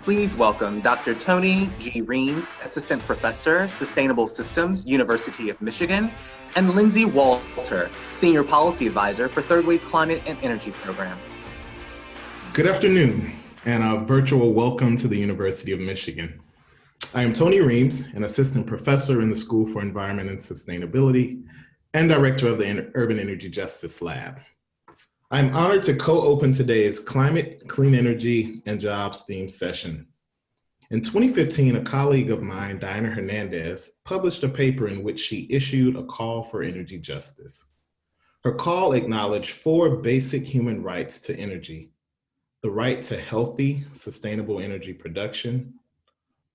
Please welcome Dr. Tony G. Reames, Assistant Professor, Sustainable Systems, University of Michigan, and Lindsey Walter, Senior Policy Advisor for Third Way's Climate and Energy Program. Good afternoon, and a virtual welcome to the University of Michigan. I am Tony Reames, an Assistant Professor in the School for Environment and Sustainability and Director of the Urban Energy Justice Lab. I'm honored to co-open today's Climate, Clean Energy, and Jobs themed session. In 2015, a colleague of mine, Diana Hernandez, published a paper in which she issued a call for energy justice. Her call acknowledged 4 basic human rights to energy: the right to healthy, sustainable energy production,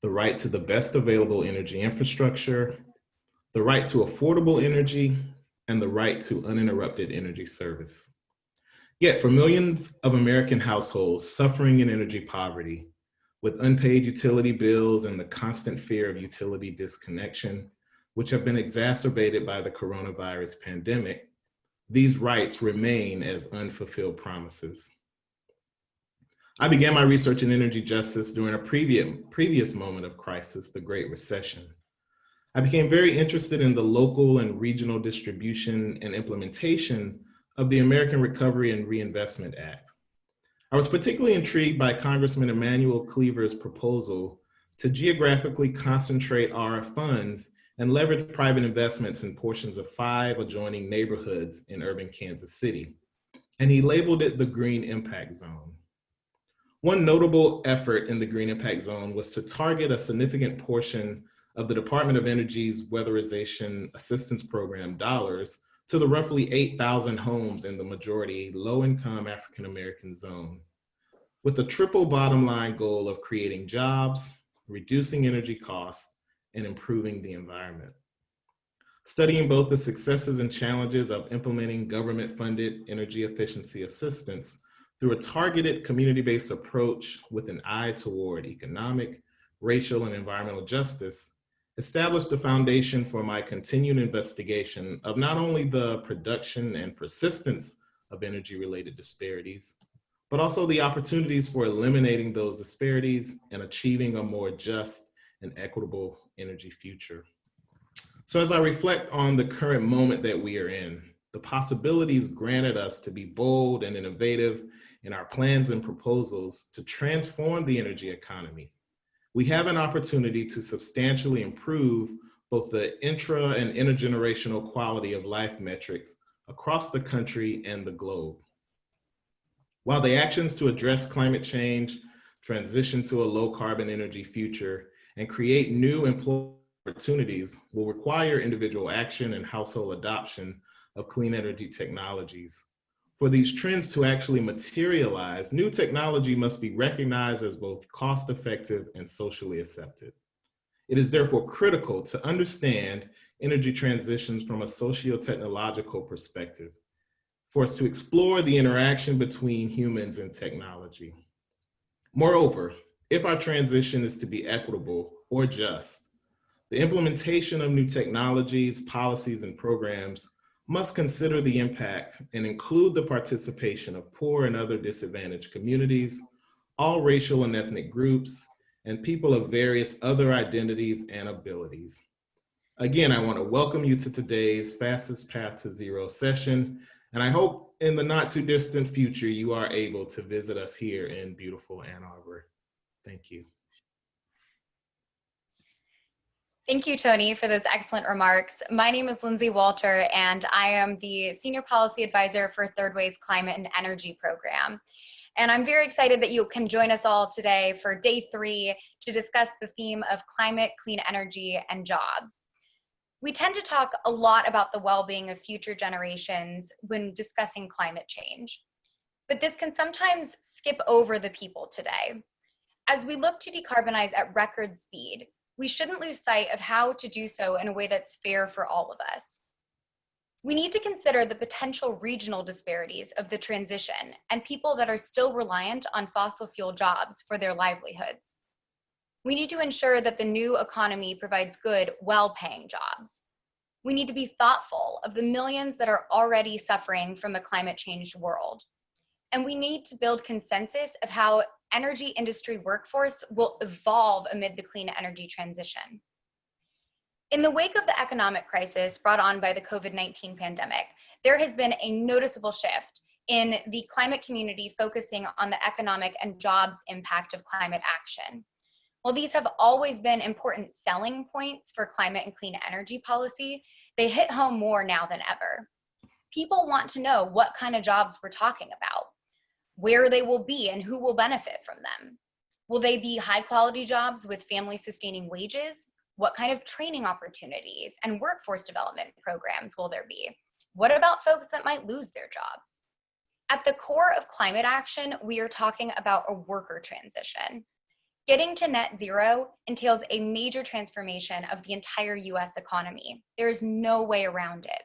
the right to the best available energy infrastructure, the right to affordable energy, and the right to uninterrupted energy service. Yet for millions of American households suffering in energy poverty, with unpaid utility bills and the constant fear of utility disconnection, which have been exacerbated by the coronavirus pandemic, these rights remain as unfulfilled promises. I began my research in energy justice during a previous moment of crisis, the Great Recession. I became very interested in the local and regional distribution and implementation of the American Recovery and Reinvestment Act. I was particularly intrigued by Congressman Emanuel Cleaver's proposal to geographically concentrate our funds and leverage private investments in portions of 5 adjoining neighborhoods in urban Kansas City. And he labeled it the Green Impact Zone. One notable effort in the Green Impact Zone was to target a significant portion of the Department of Energy's Weatherization Assistance Program dollars to the roughly 8,000 homes in the majority low-income African-American zone, with a triple bottom line goal of creating jobs, reducing energy costs, and improving the environment. Studying both the successes and challenges of implementing government-funded energy efficiency assistance through a targeted community-based approach with an eye toward economic, racial, and environmental justice, established the foundation for my continued investigation of not only the production and persistence of energy-related disparities, but also the opportunities for eliminating those disparities and achieving a more just and equitable energy future. So as I reflect on the current moment that we are in, the possibilities granted us to be bold and innovative in our plans and proposals to transform the energy economy, we have an opportunity to substantially improve both the intra and intergenerational quality of life metrics across the country and the globe. While the actions to address climate change, transition to a low carbon energy future, and create new employment opportunities will require individual action and household adoption of clean energy technologies, for these trends to actually materialize, new technology must be recognized as both cost-effective and socially accepted. It is therefore critical to understand energy transitions from a socio-technological perspective, for us to explore the interaction between humans and technology. Moreover, if our transition is to be equitable or just, the implementation of new technologies, policies, and programs must consider the impact and include the participation of poor and other disadvantaged communities, all racial and ethnic groups, and people of various other identities and abilities. Again, I want to welcome you to today's Fastest Path to Zero session, and I hope in the not too distant future you are able to visit us here in beautiful Ann Arbor. Thank you. Thank you, Tony, for those excellent remarks. My name is Lindsey Walter, and I am the Senior Policy Advisor for Third Way's Climate and Energy Program. And I'm very excited that you can join us all today for day 3 to discuss the theme of climate, clean energy, and jobs. We tend to talk a lot about the well-being of future generations when discussing climate change, but this can sometimes skip over the people today. As we look to decarbonize at record speed, we shouldn't lose sight of how to do so in a way that's fair for all of us. We need to consider the potential regional disparities of the transition and people that are still reliant on fossil fuel jobs for their livelihoods. We need to ensure that the new economy provides good, well-paying jobs. We need to be thoughtful of the millions that are already suffering from a climate changed world. And we need to build consensus of how energy industry workforce will evolve amid the clean energy transition. In the wake of the economic crisis brought on by the COVID-19 pandemic, there has been a noticeable shift in the climate community focusing on the economic and jobs impact of climate action. While these have always been important selling points for climate and clean energy policy, they hit home more now than ever. People want to know what kind of jobs we're talking about, where they will be and who will benefit from them. Will they be high quality jobs with family sustaining wages? What kind of training opportunities and workforce development programs will there be? What about folks that might lose their jobs? At the core of climate action, we are talking about a worker transition. Getting to net zero entails a major transformation of the entire US economy. There is no way around it.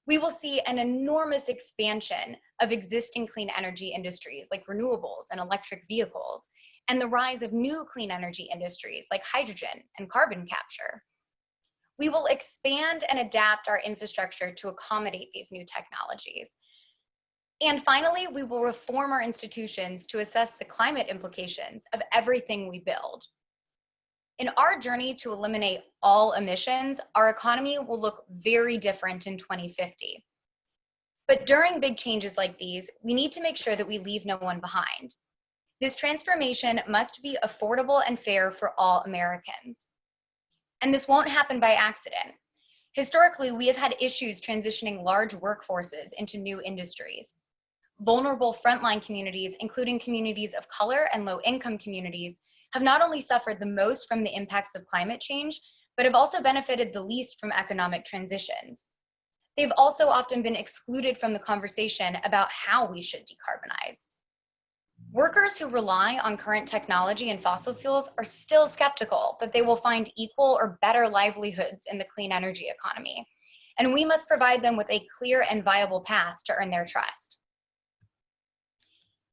We will see an enormous expansion of existing clean energy industries like renewables and electric vehicles, and the rise of new clean energy industries like hydrogen and carbon capture. We will expand and adapt our infrastructure to accommodate these new technologies. And finally, we will reform our institutions to assess the climate implications of everything we build. In our journey to eliminate all emissions, our economy will look very different in 2050. But during big changes like these, we need to make sure that we leave no one behind. This transformation must be affordable and fair for all Americans. And this won't happen by accident. Historically, we have had issues transitioning large workforces into new industries. Vulnerable frontline communities, including communities of color and low-income communities, have not only suffered the most from the impacts of climate change, but have also benefited the least from economic transitions. They've also often been excluded from the conversation about how we should decarbonize. Workers who rely on current technology and fossil fuels are still skeptical that they will find equal or better livelihoods in the clean energy economy, and we must provide them with a clear and viable path to earn their trust.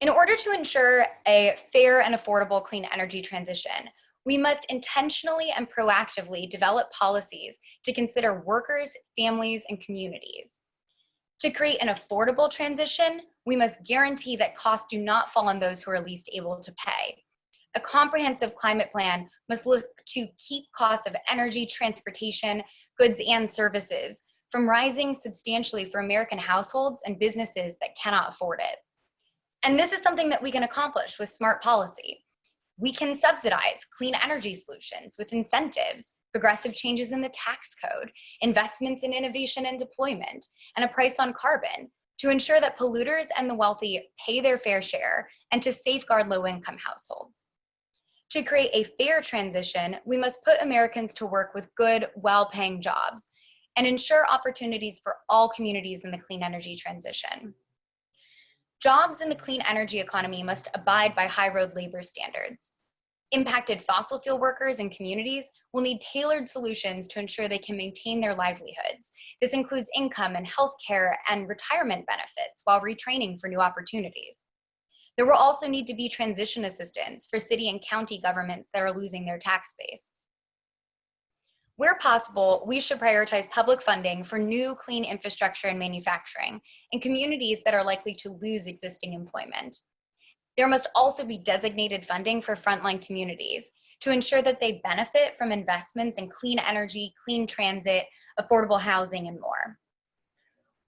In order to ensure a fair and affordable clean energy transition, we must intentionally and proactively develop policies to consider workers, families, and communities. To create an affordable transition, we must guarantee that costs do not fall on those who are least able to pay. A comprehensive climate plan must look to keep costs of energy, transportation, goods, and services from rising substantially for American households and businesses that cannot afford it. And this is something that we can accomplish with smart policy. We can subsidize clean energy solutions with incentives, progressive changes in the tax code, investments in innovation and deployment, and a price on carbon to ensure that polluters and the wealthy pay their fair share and to safeguard low-income households. To create a fair transition, we must put Americans to work with good, well-paying jobs and ensure opportunities for all communities in the clean energy transition. Jobs in the clean energy economy must abide by high road labor standards. Impacted fossil fuel workers and communities will need tailored solutions to ensure they can maintain their livelihoods. This includes income and health care and retirement benefits while retraining for new opportunities. There will also need to be transition assistance for city and county governments that are losing their tax base. Where possible, we should prioritize public funding for new clean infrastructure and manufacturing in communities that are likely to lose existing employment. There must also be designated funding for frontline communities to ensure that they benefit from investments in clean energy, clean transit, affordable housing, and more.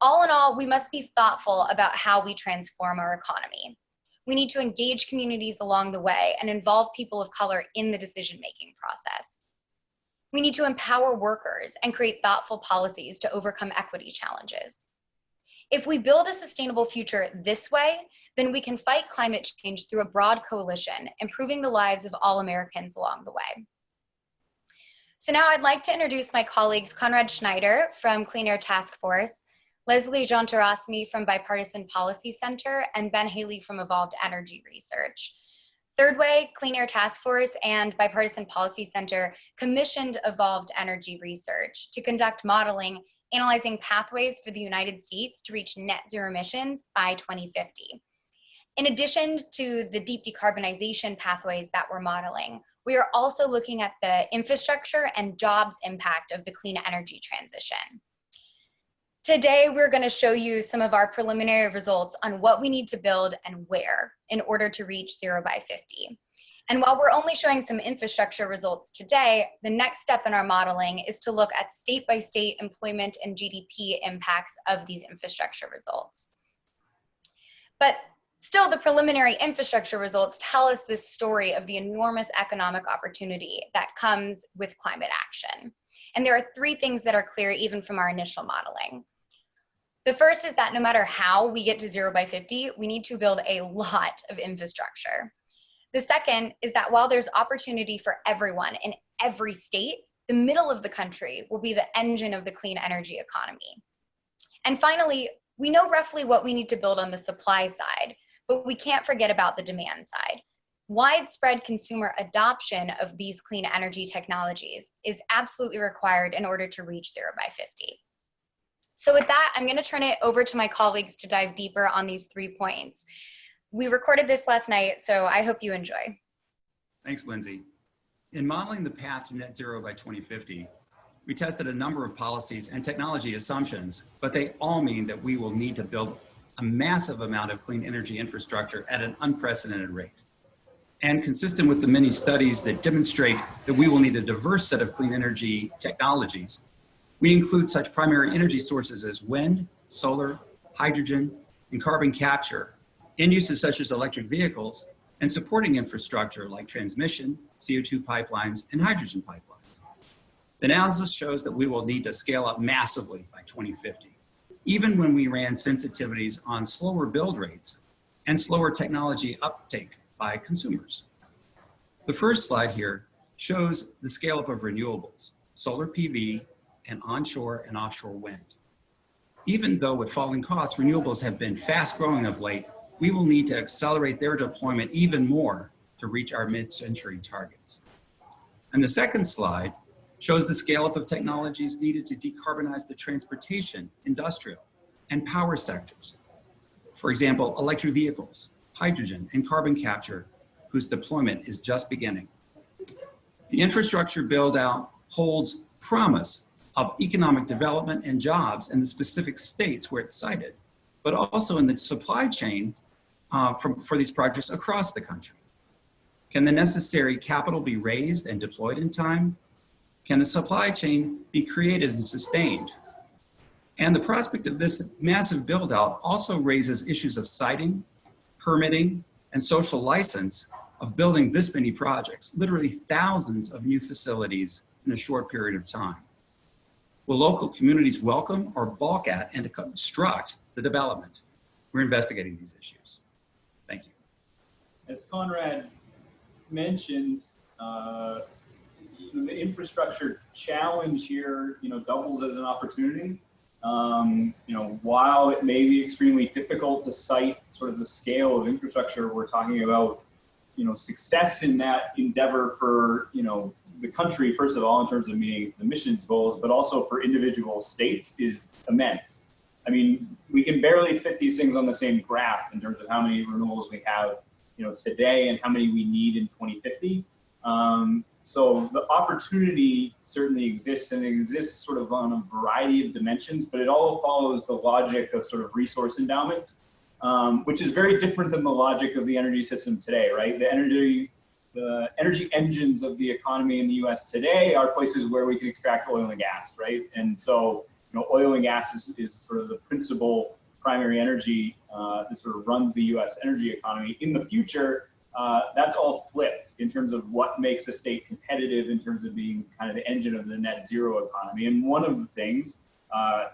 All in all, we must be thoughtful about how we transform our economy. We need to engage communities along the way and involve people of color in the decision-making process. We need to empower workers and create thoughtful policies to overcome equity challenges. If we build a sustainable future this way, then we can fight climate change through a broad coalition, improving the lives of all Americans along the way. So now I'd like to introduce my colleagues Conrad Schneider from Clean Air Task Force, Lesley Jantarasami from Bipartisan Policy Center, and Ben Haley from Evolved Energy Research. Third Way, Clean Air Task Force, and Bipartisan Policy Center commissioned Evolved Energy Research to conduct modeling analyzing pathways for the United States to reach net zero emissions by 2050. In addition to the deep decarbonization pathways that we're modeling, we are also looking at the infrastructure and jobs impact of the clean energy transition. Today, we're going to show you some of our preliminary results on what we need to build and where in order to reach 0 by 50. And while we're only showing some infrastructure results today, the next step in our modeling is to look at state-by-state employment and GDP impacts of these infrastructure results. But still, the preliminary infrastructure results tell us this story of the enormous economic opportunity that comes with climate action. And there are 3 things that are clear even from our initial modeling. The first is that no matter how we get to 0 by 50, we need to build a lot of infrastructure. The second is that while there's opportunity for everyone in every state, the middle of the country will be the engine of the clean energy economy. And finally, we know roughly what we need to build on the supply side, but we can't forget about the demand side. Widespread consumer adoption of these clean energy technologies is absolutely required in order to reach 0 by 50. So with that, I'm going to turn it over to my colleagues to dive deeper on these 3 points. We recorded this last night, so I hope you enjoy. Thanks, Lindsey. In modeling the path to net zero by 2050, we tested a number of policies and technology assumptions, but they all mean that we will need to build a massive amount of clean energy infrastructure at an unprecedented rate. And consistent with the many studies that demonstrate that we will need a diverse set of clean energy technologies, we include such primary energy sources as wind, solar, hydrogen, and carbon capture, in uses such as electric vehicles, and supporting infrastructure like transmission, CO2 pipelines, and hydrogen pipelines. The analysis shows that we will need to scale up massively by 2050, even when we ran sensitivities on slower build rates and slower technology uptake by consumers. The first slide here shows the scale up of renewables, solar PV, and onshore and offshore wind. Even though with falling costs, renewables have been fast growing of late, we will need to accelerate their deployment even more to reach our mid-century targets. And the second slide shows the scale up of technologies needed to decarbonize the transportation, industrial, and power sectors. For example, electric vehicles, hydrogen, and carbon capture, whose deployment is just beginning. The infrastructure build out holds promise of economic development and jobs in the specific states where it's sited, but also in the supply chain for these projects across the country. Can the necessary capital be raised and deployed in time? Can the supply chain be created and sustained? And the prospect of this massive build out also raises issues of siting, permitting, and social license of building this many projects, literally thousands of new facilities in a short period of time. Will local communities welcome or balk at and obstruct the development? We're investigating these issues. Thank you. As Conrad mentioned, the infrastructure challenge here, doubles as an opportunity. While it may be extremely difficult to cite sort of the scale of infrastructure we're talking about, success in that endeavor for, the country, first of all, in terms of meeting its emissions goals, but also for individual states is immense. I mean, we can barely fit these things on the same graph in terms of how many renewables we have, today and how many we need in 2050. So the opportunity certainly exists, and it exists sort of on a variety of dimensions, but it all follows the logic of sort of resource endowments, which is very different than the logic of the energy system today, right? The energy engines of the economy in the US today are places where we can extract oil and gas, right? And so, oil and gas is sort of the principal primary energy that sort of runs the US energy economy. In the future, that's all flipped in terms of what makes a state competitive in terms of being kind of the engine of the net zero economy. And one of the things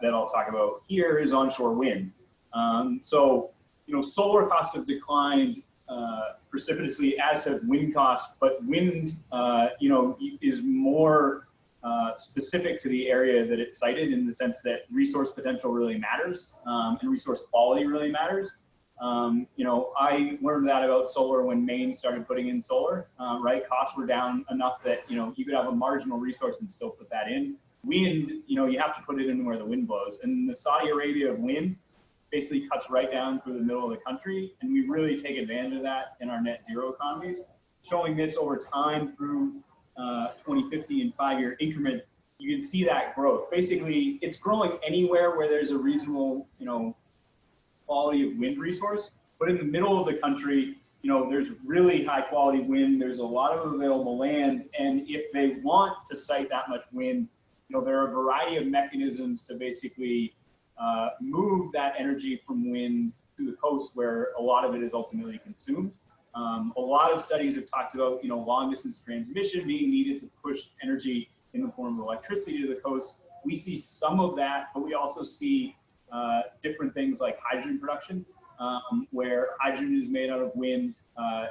that I'll talk about here is onshore wind. Solar costs have declined precipitously, as have wind costs, but wind, is more specific to the area that it's cited, in the sense that resource potential really matters, and resource quality really matters. I learned that about solar when Maine started putting in solar, right? Costs were down enough that, you could have a marginal resource and still put that in. Wind, you have to put it in where the wind blows. And the Saudi Arabia of wind basically cuts right down through the middle of the country. And we really take advantage of that in our net zero economies. Showing this over time through 2050 in 5-year increments, you can see that growth. Basically, it's growing anywhere where there's a reasonable, quality of wind resource. But in the middle of the country, there's really high quality wind. There's a lot of available land. And if they want to site that much wind, there are a variety of mechanisms to basically move that energy from wind to the coast where a lot of it is ultimately consumed. A lot of studies have talked about, long distance transmission being needed to push energy in the form of electricity to the coast. We see some of that, but we also see different things like hydrogen production, where hydrogen is made out of wind.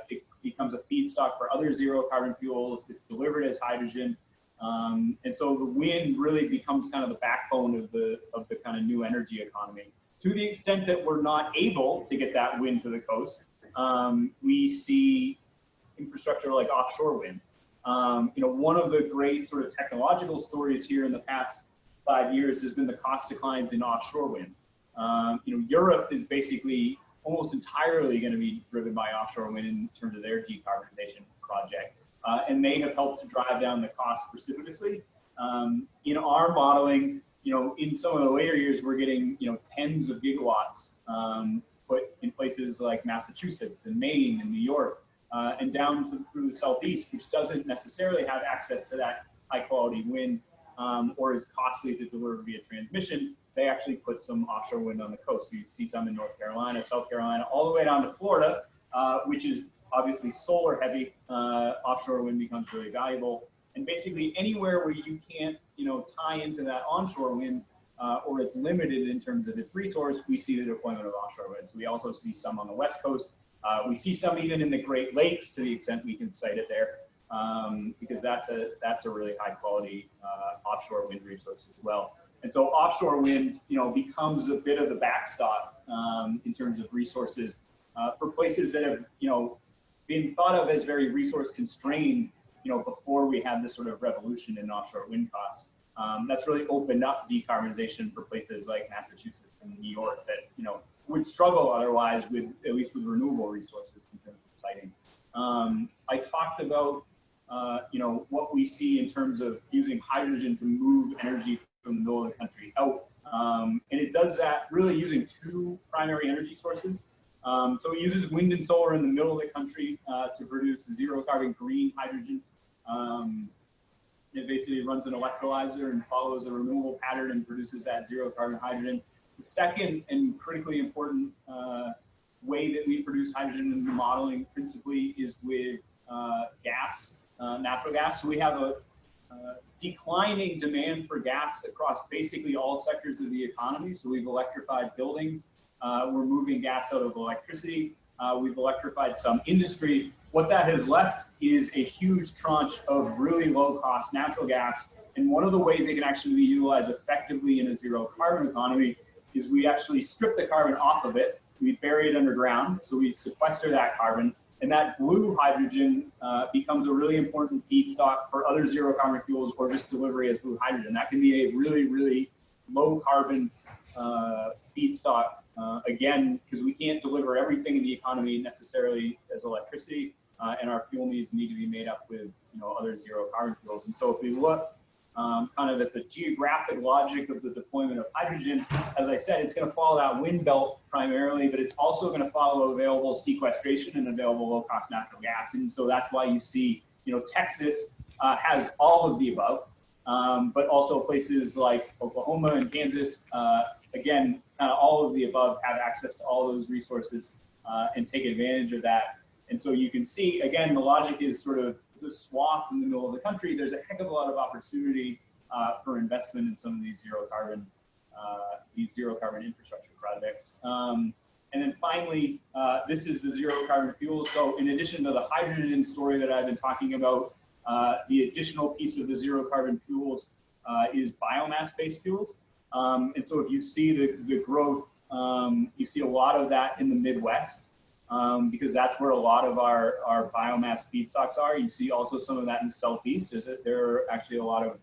It becomes a feedstock for other zero carbon fuels. It's delivered as hydrogen. And so the wind really becomes kind of the backbone of the kind of new energy economy. To the extent that we're not able to get that wind to the coast, we see infrastructure like offshore wind. One of the great sort of technological stories here in the past 5 years has been the cost declines in offshore wind. Europe is basically almost entirely going to be driven by offshore wind in terms of their decarbonization project. And they have helped to drive down the cost precipitously. In our modeling, in some of the later years, we're getting, tens of gigawatts put in places like Massachusetts and Maine and New York, and down through the Southeast, which doesn't necessarily have access to that high quality wind or is costly to deliver via transmission. They actually put some offshore wind on the coast. So you see some in North Carolina, South Carolina, all the way down to Florida, which is obviously solar heavy. Offshore wind becomes really valuable. And basically anywhere where you can't, tie into that onshore wind or it's limited in terms of its resource, we see the deployment of offshore wind. So we also see some on the West Coast. We see some even in the Great Lakes to the extent we can site it there, because that's a really high quality offshore wind resource as well. And so offshore wind, becomes a bit of the backstop in terms of resources for places that have, been thought of as very resource constrained, before we had this sort of revolution in offshore wind costs. That's really opened up decarbonization for places like Massachusetts and New York that, would struggle otherwise with, at least with renewable resources in terms of siting. I talked about, what we see in terms of using hydrogen to move energy from the middle of the country out. And it does that really using two primary energy sources. So it uses wind and solar in the middle of the country to produce zero carbon green hydrogen. It basically runs an electrolyzer and follows a renewable pattern and produces that zero carbon hydrogen. The second and critically important way that we produce hydrogen in the modeling principally is with gas, natural gas. So we have a declining demand for gas across basically all sectors of the economy. So we've electrified buildings. We're moving gas out of electricity. We've electrified some industry. What that has left is a huge tranche of really low cost natural gas. And one of the ways it can actually be utilized effectively in a zero carbon economy is we actually strip the carbon off of it. We bury it underground. So we sequester that carbon. And that blue hydrogen becomes a really important feedstock for other zero carbon fuels or just delivery as blue hydrogen. That can be a really, really low carbon feedstock. Again, because we can't deliver everything in the economy necessarily as electricity, and our fuel needs need to be made up with other zero carbon fuels. And so if we look kind of at the geographic logic of the deployment of hydrogen, as I said, it's going to follow that wind belt primarily, but it's also going to follow available sequestration and available low cost natural gas. And so that's why you see Texas has all of the above, but also places like Oklahoma and Kansas, again, kind of all of the above have access to all those resources and take advantage of that. And so you can see, again, the logic is sort of the swath in the middle of the country. There's a heck of a lot of opportunity for investment in some of these zero carbon infrastructure projects. And then finally, this is the zero carbon fuels. So in addition to the hydrogen story that I've been talking about, the additional piece of the zero carbon fuels is biomass-based fuels. And so if you see the growth, you see a lot of that in the Midwest, because that's where a lot of our biomass feedstocks are. You see also some of that in the Southeast. There are actually a lot of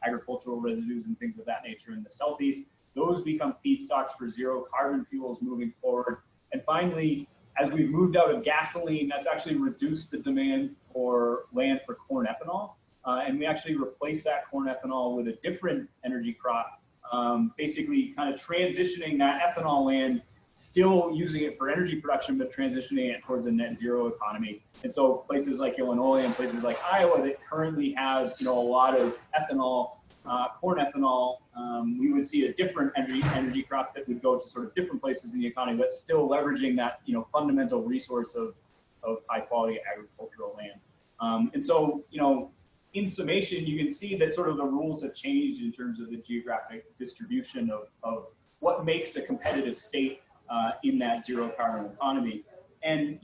agricultural residues and things of that nature in the Southeast. Those become feedstocks for zero carbon fuels moving forward. And finally, as we've moved out of gasoline, that's actually reduced the demand for land for corn ethanol. and we actually replace that corn ethanol with a different energy crop, basically kind of transitioning that ethanol land, still using it for energy production, but transitioning it towards a net zero economy. And so places like Illinois and places like Iowa that currently have, a lot of ethanol, corn ethanol, we would see a different energy crop that would go to sort of different places in the economy, but still leveraging that, fundamental resource of high quality agricultural land. And so, in summation, you can see that sort of the rules have changed in terms of the geographic distribution of what makes a competitive state in that zero carbon economy. And,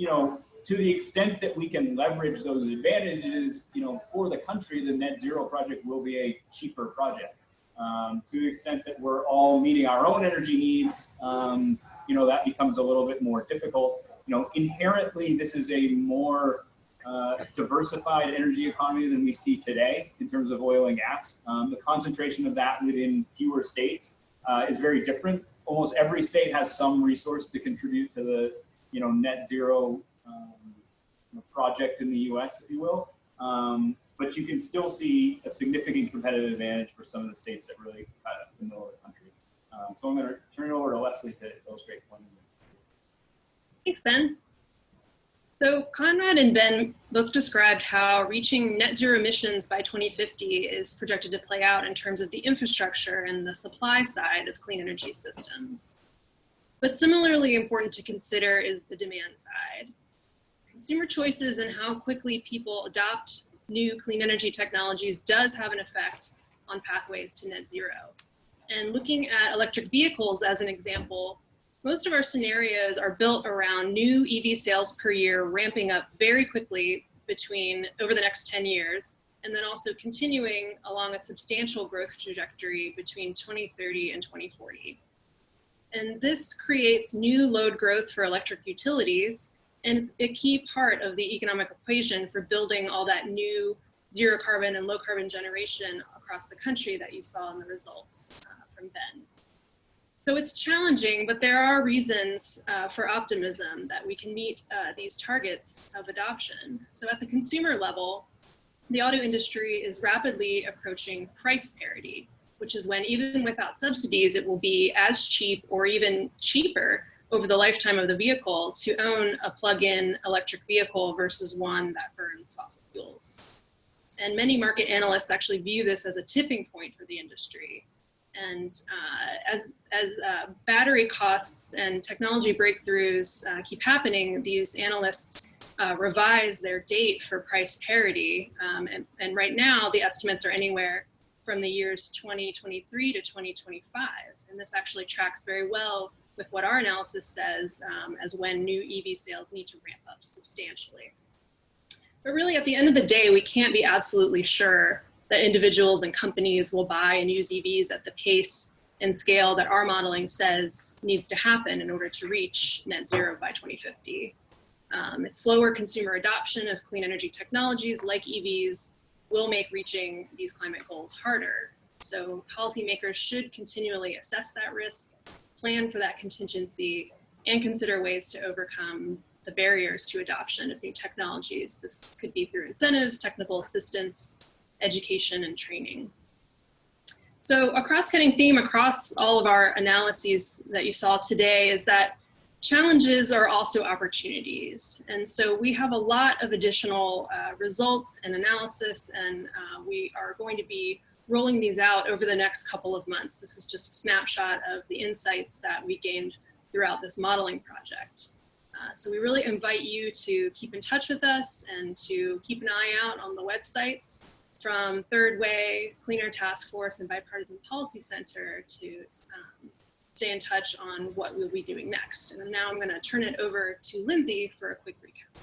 to the extent that we can leverage those advantages, for the country, the net zero project will be a cheaper project. To the extent that we're all meeting our own energy needs, that becomes a little bit more difficult. Inherently, this is a more diversified energy economy than we see today in terms of oil and gas. The concentration of that within fewer states is very different. Almost every state has some resource to contribute to the net zero project in the U.S., if you will. But you can still see a significant competitive advantage for some of the states that really cut in the middle of the country. So I'm going to turn it over to Lesley to illustrate one. Thanks, Ben. So Conrad and Ben both described how reaching net zero emissions by 2050 is projected to play out in terms of the infrastructure and the supply side of clean energy systems. But similarly important to consider is the demand side. Consumer choices and how quickly people adopt new clean energy technologies does have an effect on pathways to net zero. And looking at electric vehicles as an example, most of our scenarios are built around new EV sales per year ramping up very quickly over the next 10 years, and then also continuing along a substantial growth trajectory between 2030 and 2040. And this creates new load growth for electric utilities, and a key part of the economic equation for building all that new zero carbon and low carbon generation across the country that you saw in the results from Ben. So it's challenging, but there are reasons for optimism that we can meet these targets of adoption. So at the consumer level, the auto industry is rapidly approaching price parity, which is when even without subsidies, it will be as cheap or even cheaper over the lifetime of the vehicle to own a plug-in electric vehicle versus one that burns fossil fuels. And many market analysts actually view this as a tipping point for the industry. And as battery costs and technology breakthroughs keep happening, these analysts revise their date for price parity. And right now, the estimates are anywhere from the years 2023 to 2025. And this actually tracks very well with what our analysis says as when new EV sales need to ramp up substantially. But really, at the end of the day, we can't be absolutely sure that individuals and companies will buy and use EVs at the pace and scale that our modeling says needs to happen in order to reach net zero by 2050. It's slower consumer adoption of clean energy technologies like EVs will make reaching these climate goals harder. So policymakers should continually assess that risk, plan for that contingency, and consider ways to overcome the barriers to adoption of new technologies. This could be through incentives, technical assistance, education, and training. So a cross-cutting theme across all of our analyses that you saw today is that challenges are also opportunities. And so we have a lot of additional results and analysis, and we are going to be rolling these out over the next couple of months. This is just a snapshot of the insights that we gained throughout this modeling project. So we really invite you to keep in touch with us and to keep an eye out on the websites from Third Way, Cleaner Task Force, and Bipartisan Policy Center to stay in touch on what we'll be doing next. And now I'm going to turn it over to Lindsey for a quick recap.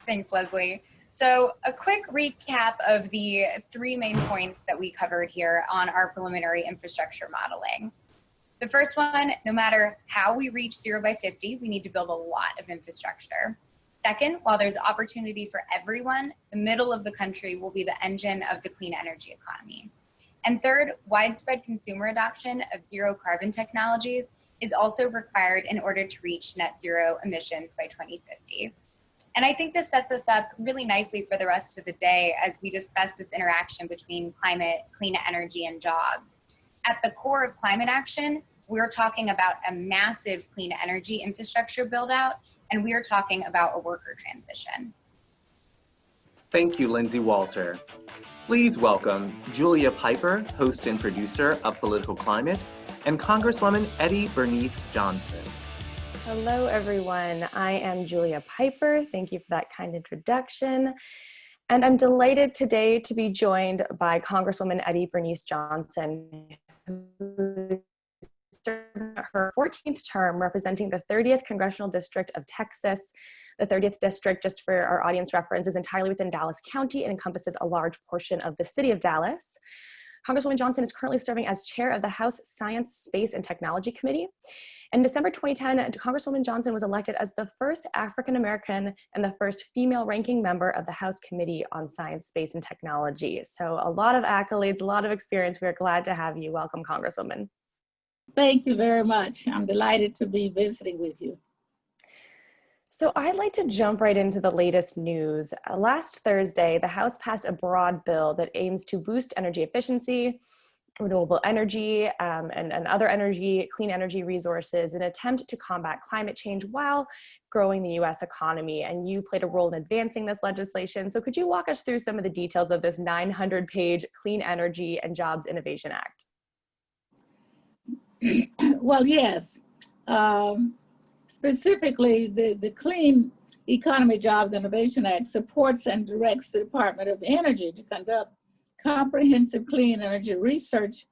Thanks, Lesley. So a quick recap of the three main points that we covered here on our preliminary infrastructure modeling. The first one, no matter how we reach 0 by 50, we need to build a lot of infrastructure. Second, while there's opportunity for everyone, the middle of the country will be the engine of the clean energy economy. And third, widespread consumer adoption of zero carbon technologies is also required in order to reach net zero emissions by 2050. And I think this sets us up really nicely for the rest of the day as we discuss this interaction between climate, clean energy, and jobs. At the core of climate action, we're talking about a massive clean energy infrastructure build out, and we are talking about a worker transition. Thank you, Lindsey Walter. Please welcome Julia Pyper, host and producer of Political Climate, and Congresswoman Eddie Bernice Johnson. Hello, everyone. I am Julia Pyper. Thank you for that kind introduction. And I'm delighted today to be joined by Congresswoman Eddie Bernice Johnson, who served her 14th term representing the 30th Congressional District of Texas. The 30th District, just for our audience reference, is entirely within Dallas County and encompasses a large portion of the city of Dallas. Congresswoman Johnson is currently serving as chair of the House Science, Space, and Technology Committee. In December 2010, Congresswoman Johnson was elected as the first African-American and the first female ranking member of the House Committee on Science, Space, and Technology. So a lot of accolades, a lot of experience. We are glad to have you. Welcome, Congresswoman. Thank you very much. I'm delighted to be visiting with you. So I'd like to jump right into the latest news. Last Thursday, the House passed a broad bill that aims to boost energy efficiency, renewable energy, and other energy, clean energy resources in an attempt to combat climate change while growing the US economy. And you played a role in advancing this legislation. So could you walk us through some of the details of this 900-page Clean Energy and Jobs Innovation Act? Well, yes. Specifically, the Clean Economy Jobs Innovation Act supports and directs the Department of Energy to conduct comprehensive clean energy research,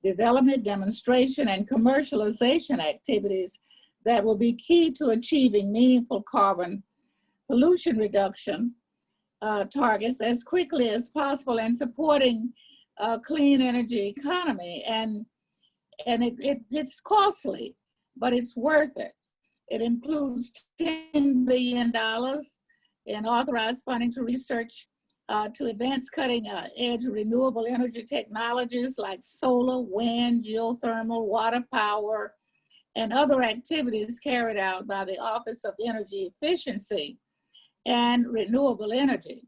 development, demonstration, and commercialization activities that will be key to achieving meaningful carbon pollution reduction targets as quickly as possible and supporting a clean energy economy. And it's costly, but it's worth it. It includes $10 billion in authorized funding to research to advance cutting-edge renewable energy technologies like solar, wind, geothermal, water power, and other activities carried out by the Office of Energy Efficiency and Renewable Energy.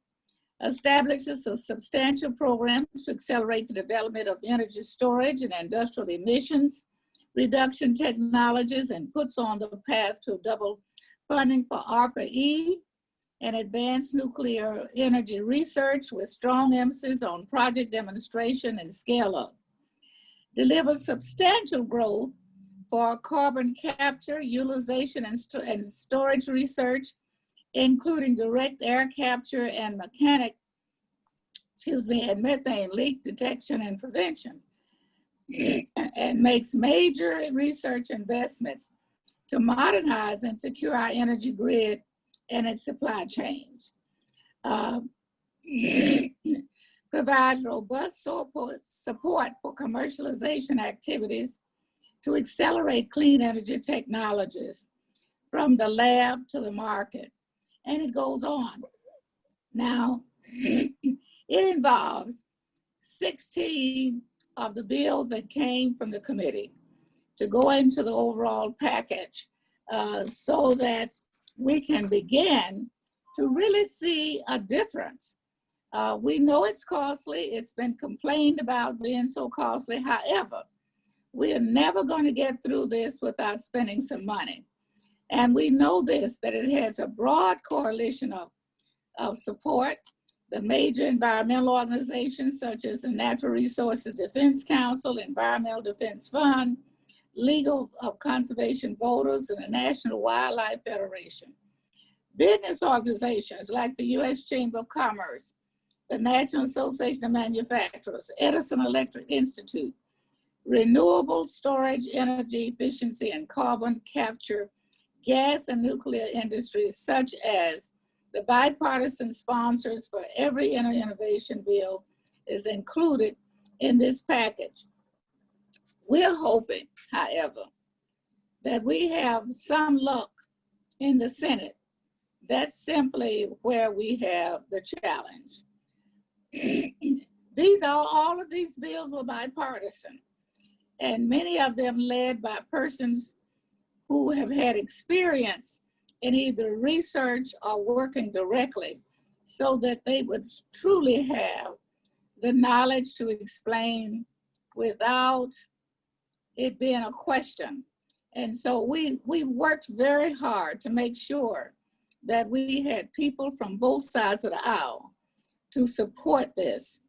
Establishes a substantial program to accelerate the development of energy storage and industrial emissions reduction technologies, and puts on the path to double funding for ARPA-E and advanced nuclear energy research with strong emphasis on project demonstration and scale-up. Delivers substantial growth for carbon capture, utilization, and storage research, including direct air capture and methane leak detection and prevention. And makes major research investments to modernize and secure our energy grid and its supply chains. Provides robust support for commercialization activities to accelerate clean energy technologies from the lab to the market. And it goes on. Now, it involves 16 of the bills that came from the committee to go into the overall package so that we can begin to really see a difference. We know it's costly. It's been complained about being so costly. However, we are never going to get through this without spending some money. And we know this, that it has a broad coalition of support. The major environmental organizations such as the Natural Resources Defense Council, Environmental Defense Fund, Legal of Conservation Voters, and the National Wildlife Federation. Business organizations like the U.S. Chamber of Commerce, the National Association of Manufacturers, Edison Electric Institute, renewable storage, energy efficiency, and carbon capture, gas and nuclear industries such as the bipartisan sponsors for every innovation bill is included in this package. We're hoping, however, that we have some luck in the Senate. That's simply where we have the challenge. All of these bills were bipartisan, and many of them led by persons who have had experience in either research or working directly so that they would truly have the knowledge to explain without it being a question. And so we worked very hard to make sure that we had people from both sides of the aisle to support this.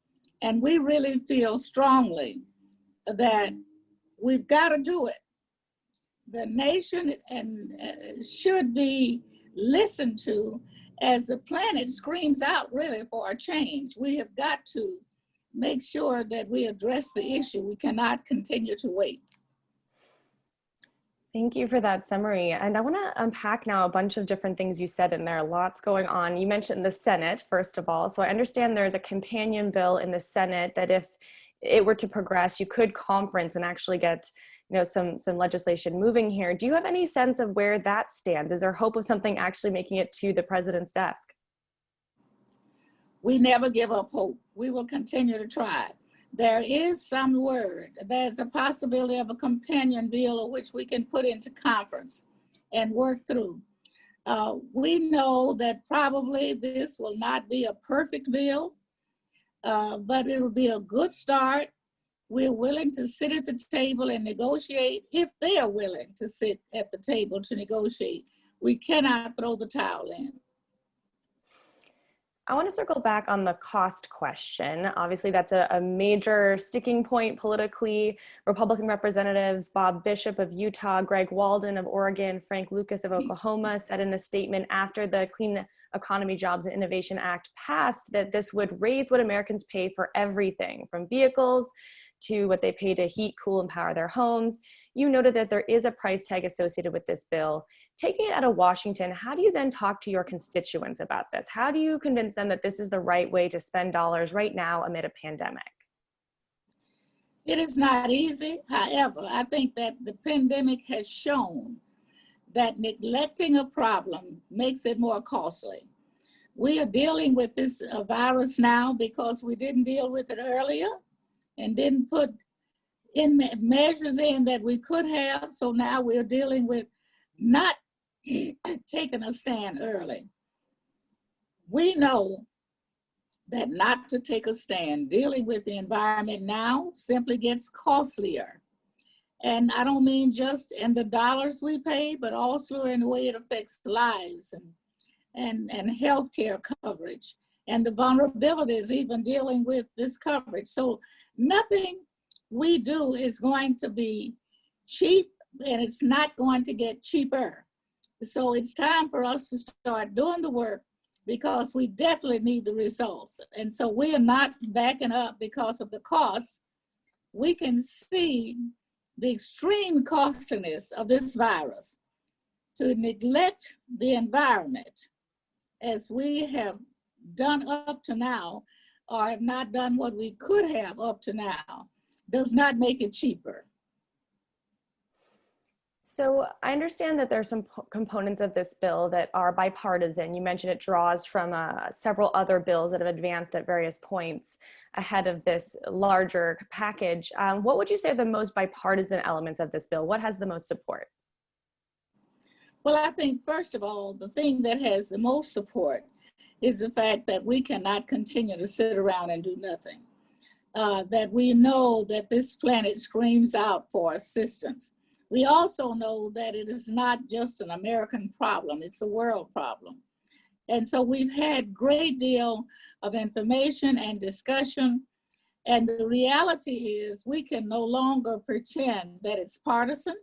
And we really feel strongly that we've got to do it. The nation should be listened to as the planet screams out really for a change. We have got to make sure that we address the issue. We cannot continue to wait. Thank you for that summary. And I want to unpack now a bunch of different things you said in there, lots going on. You mentioned the Senate, first of all. So I understand there's a companion bill in the Senate that if it were to progress, you could conference and actually get some legislation moving here. Do you have any sense of where that stands? Is there hope of something actually making it to the president's desk? We never give up hope. We will continue to try. There is some word. There's a possibility of a companion bill which we can put into conference and work through. We know that probably this will not be a perfect bill, but it will be a good start. We're willing to sit at the table and negotiate if they are willing to sit at the table to negotiate. We cannot throw the towel in. I want to circle back on the cost question. Obviously, that's a major sticking point politically. Republican representatives Bob Bishop of Utah, Greg Walden of Oregon, Frank Lucas of Oklahoma said in a statement after the Clean Economy, Jobs, and Innovation Act passed that this would raise what Americans pay for everything from vehicles to what they pay to heat, cool, and power their homes. You noted that there is a price tag associated with this bill. Taking it out of Washington, how do you then talk to your constituents about this? How do you convince them that this is the right way to spend dollars right now amid a pandemic? It is not easy. However, I think that the pandemic has shown that neglecting a problem makes it more costly. We are dealing with this virus now because we didn't deal with it earlier and didn't put in measures in that we could have. So now we're dealing with not taking a stand early. We know that not to take a stand, dealing with the environment now simply gets costlier. And I don't mean just in the dollars we pay, but also in the way it affects lives and healthcare coverage and the vulnerabilities even dealing with this coverage. So nothing we do is going to be cheap, and it's not going to get cheaper. So it's time for us to start doing the work because we definitely need the results. And so we are not backing up because of the cost. We can see the extreme costliness of this virus. To neglect the environment as we have done up to now, or have not done what we could have up to now, does not make it cheaper. So I understand that there's some components of this bill that are bipartisan. You mentioned it draws from several other bills that have advanced at various points ahead of this larger package. What would you say are the most bipartisan elements of this bill? What has the most support? Well, I think, first of all, the thing that has the most support is the fact that we cannot continue to sit around and do nothing. That we know that this planet screams out for assistance. We also know that it is not just an American problem, it's a world problem. And so we've had great deal of information and discussion. And the reality is we can no longer pretend that it's partisan.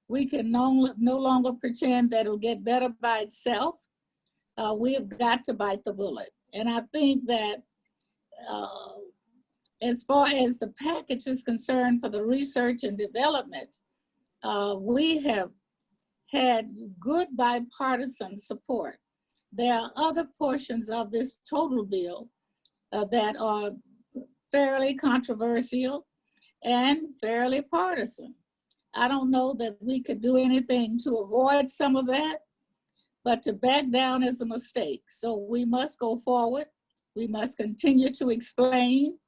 We can no longer pretend that it'll get better by itself. We have got to bite the bullet. And I think that as far as the package is concerned for the research and development, we have had good bipartisan support. There are other portions of this total bill that are fairly controversial and fairly partisan. I don't know that we could do anything to avoid some of that, but to back down is a mistake. So we must go forward. We must continue to explain,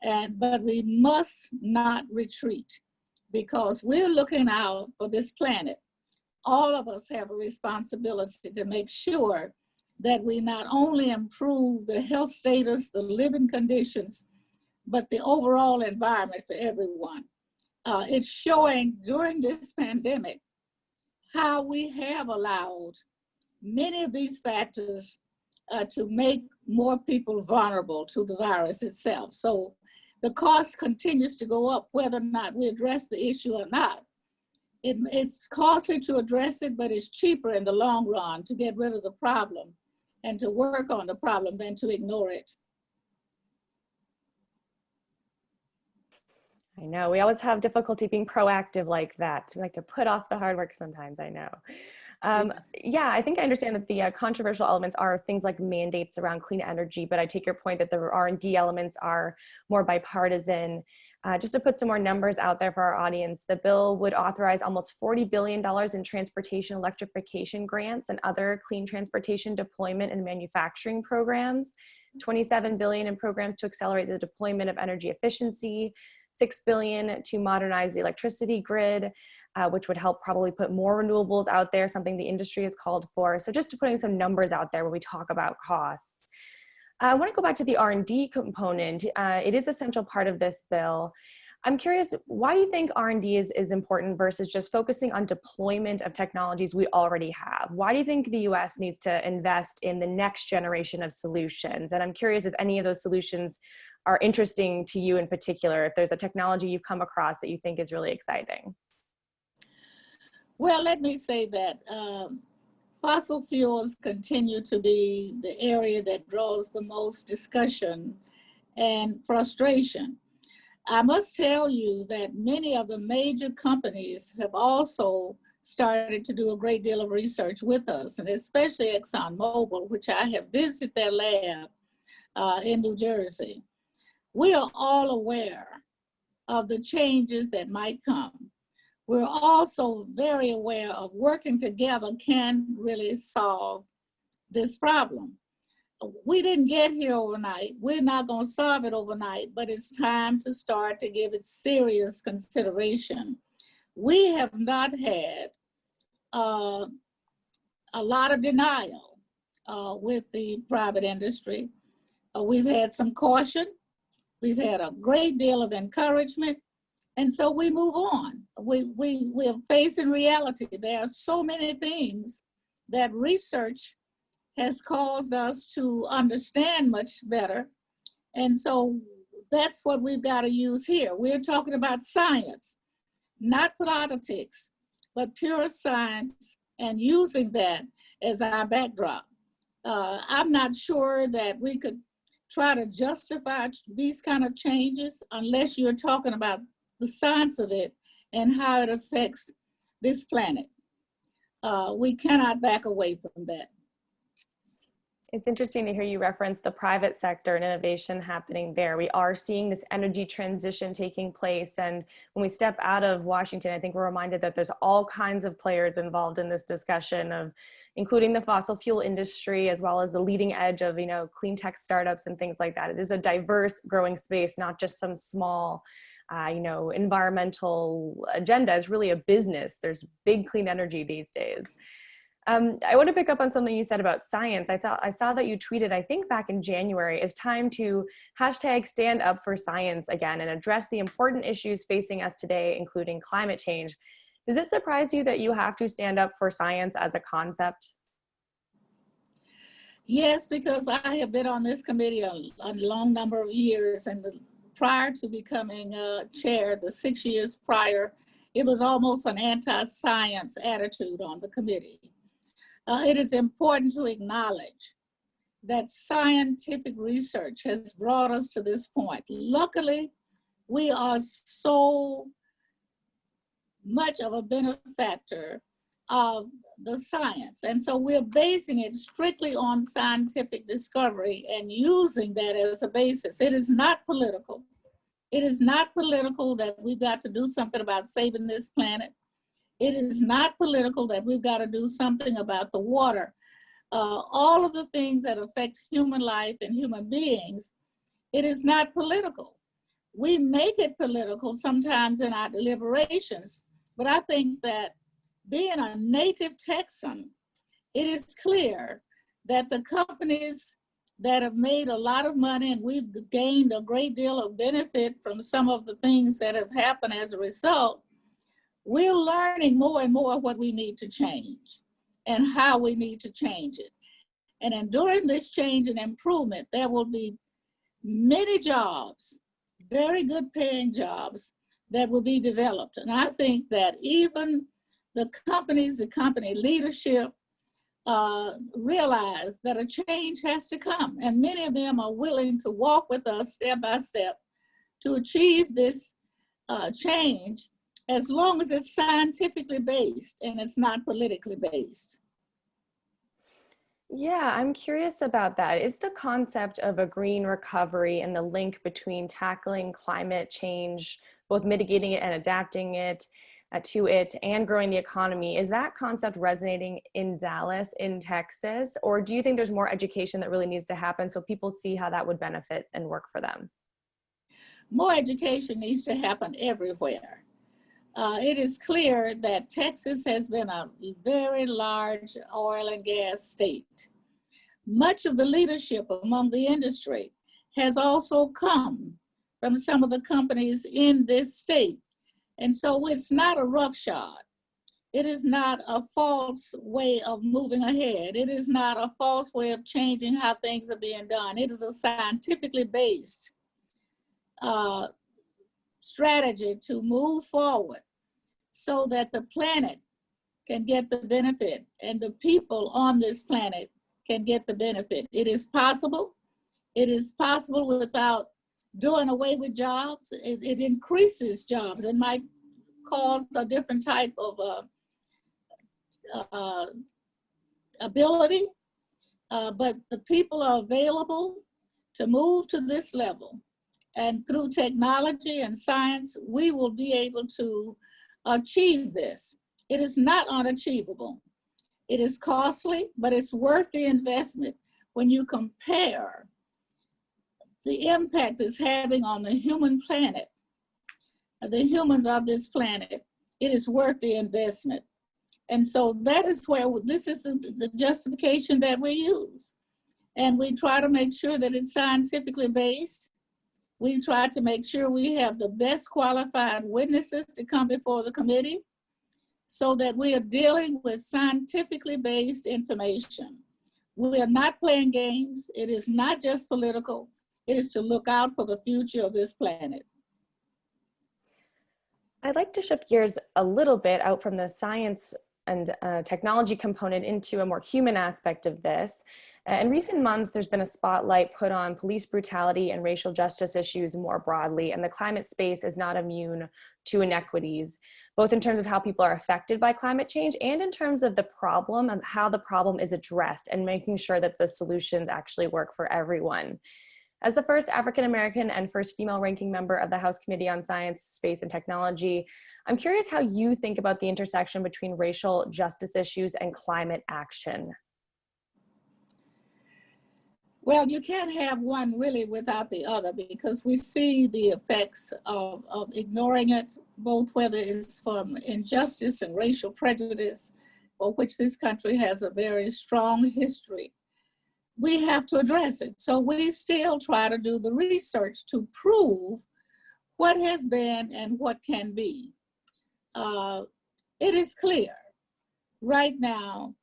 but we must not retreat because we're looking out for this planet. all of us have a responsibility to make sure that we not only improve the health status, the living conditions, but the overall environment for everyone. It's showing during this pandemic how we have allowed many of these factors to make more people vulnerable to the virus itself. So the cost continues to go up whether or not we address the issue or not. It's costly to address it, but it's cheaper in the long run to get rid of the problem and to work on the problem than to ignore it. I know, we always have difficulty being proactive like that. We like to put off the hard work sometimes, I know. Yeah, I think I understand that the controversial elements are things like mandates around clean energy, but I take your point that the R&D elements are more bipartisan. Just to put some more numbers out there for our audience, the bill would authorize almost $40 billion in transportation electrification grants and other clean transportation deployment and manufacturing programs, $27 billion in programs to accelerate the deployment of energy efficiency, $6 billion to modernize the electricity grid, which would help probably put more renewables out there, something the industry has called for. So just putting some numbers out there when we talk about costs. I want to go back to the R&D component. It is an essential part of this bill. I'm curious, why do you think R&D is important versus just focusing on deployment of technologies we already have? Why do you think the US needs to invest in the next generation of solutions? And I'm curious if any of those solutions are interesting to you in particular, if there's a technology you've come across that you think is really exciting. Well, let me say that fossil fuels continue to be the area that draws the most discussion and frustration. I must tell you that many of the major companies have also started to do a great deal of research with us, and especially ExxonMobil, which I have visited their lab in New Jersey. We are all aware of the changes that might come. We're also very aware of working together can really solve this problem. We didn't get here overnight. We're not going to solve it overnight, but it's time to start to give it serious consideration. We have not had a lot of denial with the private industry. We've had some caution. We've had a great deal of encouragement, and so we move on. We're facing reality. There are so many things that research has caused us to understand much better, and so that's what we've got to use here. We're talking about science, not politics, but pure science, and using that as our backdrop. I'm not sure that we could try to justify these kind of changes unless you're talking about the science of it and how it affects this planet. We cannot back away from that. It's interesting to hear you reference the private sector and innovation happening there. We are seeing this energy transition taking place. And when we step out of Washington, I think we're reminded that there's all kinds of players involved in this discussion, of including the fossil fuel industry, as well as the leading edge of, clean tech startups and things like that. It is a diverse growing space, not just some small, environmental agenda. It's really a business. There's big clean energy these days. I want to pick up on something you said about science. I saw that you tweeted, I think back in January, it's time to #stand up for science again and address the important issues facing us today, including climate change. Does it surprise you that you have to stand up for science as a concept? Yes, because I have been on this committee a long number of years, and prior to becoming chair, the 6 years prior, it was almost an anti-science attitude on the committee. It is important to acknowledge that scientific research has brought us to this point. Luckily, we are so much of a benefactor of the science. And so we're basing it strictly on scientific discovery and using that as a basis. It is not political. It is not political that we've got to do something about saving this planet. It is not political that we've got to do something about the water. All of the things that affect human life and human beings, it is not political. We make it political sometimes in our deliberations, but I think that being a native Texan, it is clear that the companies that have made a lot of money, and we've gained a great deal of benefit from some of the things that have happened as a result, we're learning more and more what we need to change and how we need to change it. And during this change and improvement, there will be many jobs, very good paying jobs that will be developed. And I think that even the companies, the company leadership realize that a change has to come. And many of them are willing to walk with us step by step to achieve this change, as long as it's scientifically based and it's not politically based. Yeah, I'm curious about that. Is the concept of a green recovery and the link between tackling climate change, both mitigating it and adapting it to it and growing the economy, is that concept resonating in Dallas, in Texas, or do you think there's more education that really needs to happen so people see how that would benefit and work for them? More education needs to happen everywhere. It is clear that Texas has been a very large oil and gas state. Much of the leadership among the industry has also come from some of the companies in this state. And so it's not a roughshod. It is not a false way of moving ahead. It is not a false way of changing how things are being done. It is a scientifically based strategy to move forward so that the planet can get the benefit and the people on this planet can get the benefit. It is possible. It is possible without doing away with jobs. It increases jobs. It might cause a different type of ability, but the people are available to move to this level. And through technology and science, we will be able to achieve this. It is not unachievable. It is costly, but it's worth the investment when you compare the impact it's having on the human planet, the humans of this planet. It is worth the investment. And so that is where this is the justification that we use. And we try to make sure that it's scientifically based. We try to make sure we have the best qualified witnesses to come before the committee so that we are dealing with scientifically based information. We are not playing games. It is not just political. It is to look out for the future of this planet. I'd like to shift gears a little bit out from the science and technology component into a more human aspect of this. In recent months, there's been a spotlight put on police brutality and racial justice issues more broadly, and the climate space is not immune to inequities, both in terms of how people are affected by climate change and in terms of the problem and how the problem is addressed and making sure that the solutions actually work for everyone. As the first African-American and first female ranking member of the House Committee on Science, Space, and Technology, I'm curious how you think about the intersection between racial justice issues and climate action. Well, you can't have one really without the other because we see the effects of ignoring it, both whether it's from injustice and racial prejudice, for which this country has a very strong history. We have to address it. So we still try to do the research to prove what has been and what can be. It is clear right now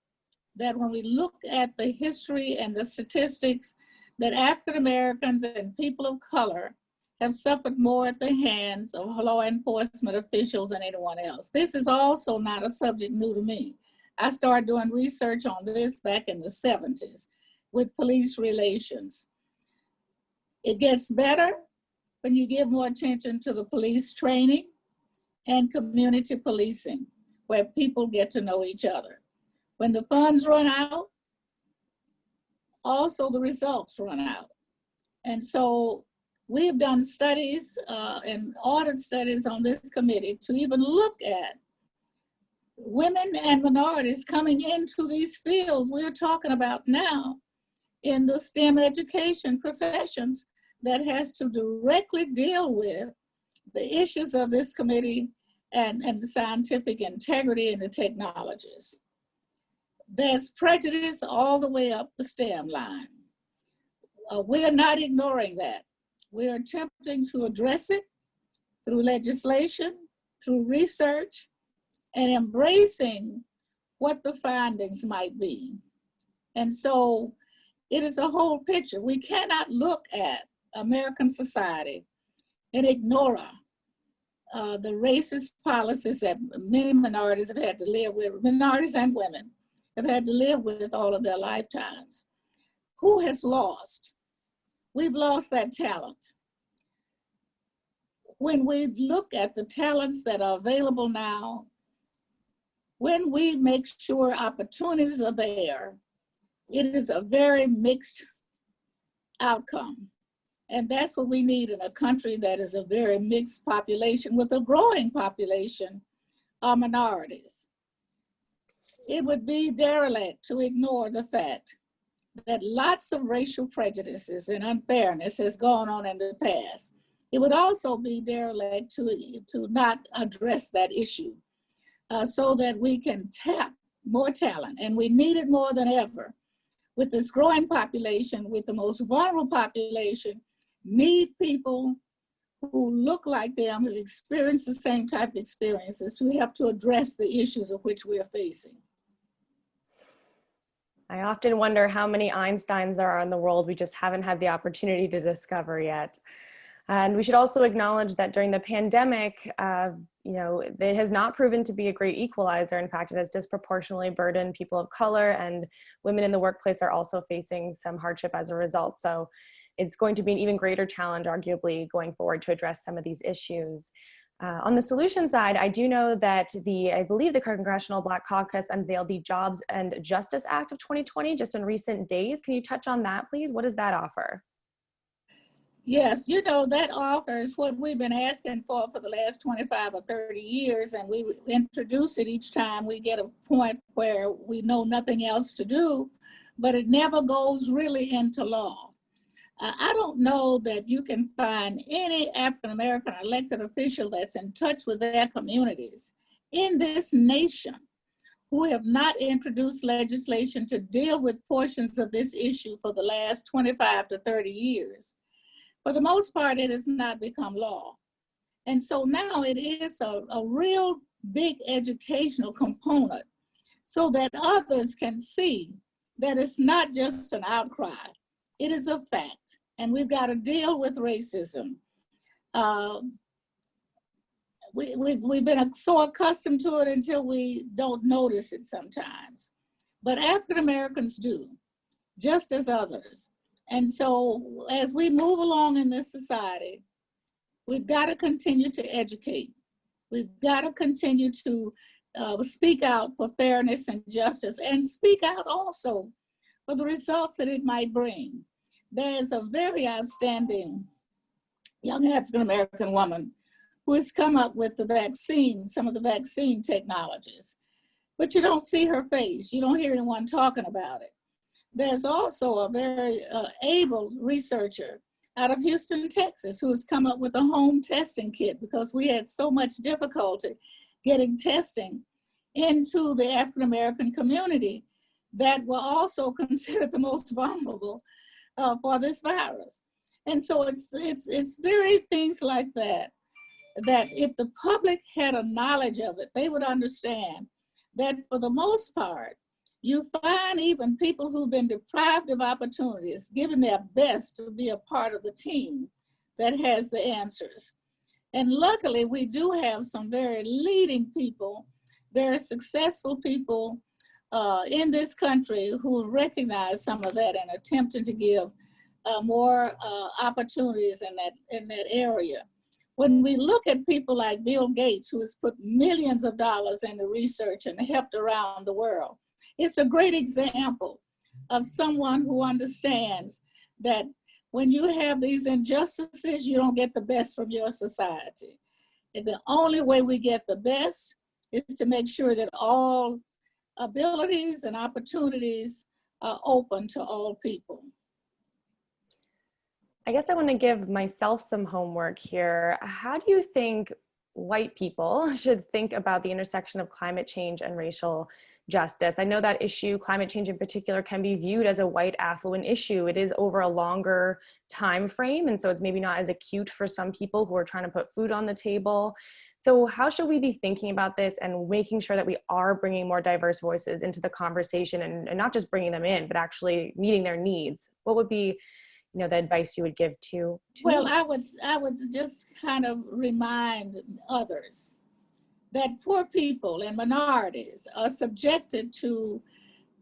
that when we look at the history and the statistics, that African Americans and people of color have suffered more at the hands of law enforcement officials than anyone else. This is also not a subject new to me. I started doing research on this back in the 70s. With police relations. It gets better when you give more attention to the police training and community policing, where people get to know each other. When the funds run out, also the results run out. And so we've done studies and audit studies on this committee to even look at women and minorities coming into these fields we're talking about now in the STEM education professions that has to directly deal with the issues of this committee and the scientific integrity in the technologies. There's prejudice all the way up the stem line. We are not ignoring that. We are attempting to address it through legislation, through research, and embracing what the findings might be. And so it is a whole picture. We cannot look at American society and ignore the racist policies that many minorities have had to live with, minorities and women have had to live with all of their lifetimes. Who has lost? We've lost that talent. When we look at the talents that are available now, when we make sure opportunities are there, it is a very mixed outcome. And that's what we need in a country that is a very mixed population with a growing population of minorities. It would be derelict to ignore the fact that lots of racial prejudices and unfairness has gone on in the past. It would also be derelict to not address that issue so that we can tap more talent. And we need it more than ever. With this growing population, with the most vulnerable population, need people who look like them, who experience the same type of experiences to help to address the issues of which we are facing. I often wonder how many Einsteins there are in the world we just haven't had the opportunity to discover yet. And we should also acknowledge that during the pandemic, it has not proven to be a great equalizer. In fact, it has disproportionately burdened people of color, and women in the workplace are also facing some hardship as a result. So it's going to be an even greater challenge, arguably, going forward to address some of these issues. On the solution side, I do know that I believe the Congressional Black Caucus unveiled the Jobs and Justice Act of 2020 just in recent days. Can you touch on that, please? What does that offer? Yes, that offers what we've been asking for the last 25 or 30 years, and we introduce it each time we get a point where we know nothing else to do, but it never goes really into law. I don't know that you can find any African-American elected official that's in touch with their communities in this nation who have not introduced legislation to deal with portions of this issue for the last 25 to 30 years. For the most part, it has not become law. And so now it is a real big educational component so that others can see that it's not just an outcry. It is a fact, and we've got to deal with racism. We've been so accustomed to it until we don't notice it sometimes. But African Americans do, just as others. And so as we move along in this society, we've got to continue to educate. We've got to continue to speak out for fairness and justice, and speak out also for the results that it might bring. There's a very outstanding young African-American woman who has come up with the vaccine, some of the vaccine technologies, but you don't see her face. You don't hear anyone talking about it. There's also a very able researcher out of Houston, Texas, who has come up with a home testing kit because we had so much difficulty getting testing into the African-American community that were also considered the most vulnerable for this virus. And so it's very things like that, that if the public had a knowledge of it, they would understand that for the most part, you find even people who've been deprived of opportunities, giving their best to be a part of the team that has the answers. And luckily, we do have some very leading people, very successful people in this country who recognize some of that and attempting to give more opportunities in that area. When we look at people like Bill Gates, who has put millions of dollars into research and helped around the world, it's a great example of someone who understands that when you have these injustices, you don't get the best from your society. And the only way we get the best is to make sure that all abilities and opportunities are open to all people. I guess I want to give myself some homework here. How do you think white people should think about the intersection of climate change and racial justice? I know that issue, climate change in particular, can be viewed as a white affluent issue. It is over a longer time frame, and so it's maybe not as acute for some people who are trying to put food on the table. So how should we be thinking about this and making sure that we are bringing more diverse voices into the conversation, and not just bringing them in, but actually meeting their needs? What would be, the advice you would give to Well, me? I would just kind of remind others that poor people and minorities are subjected to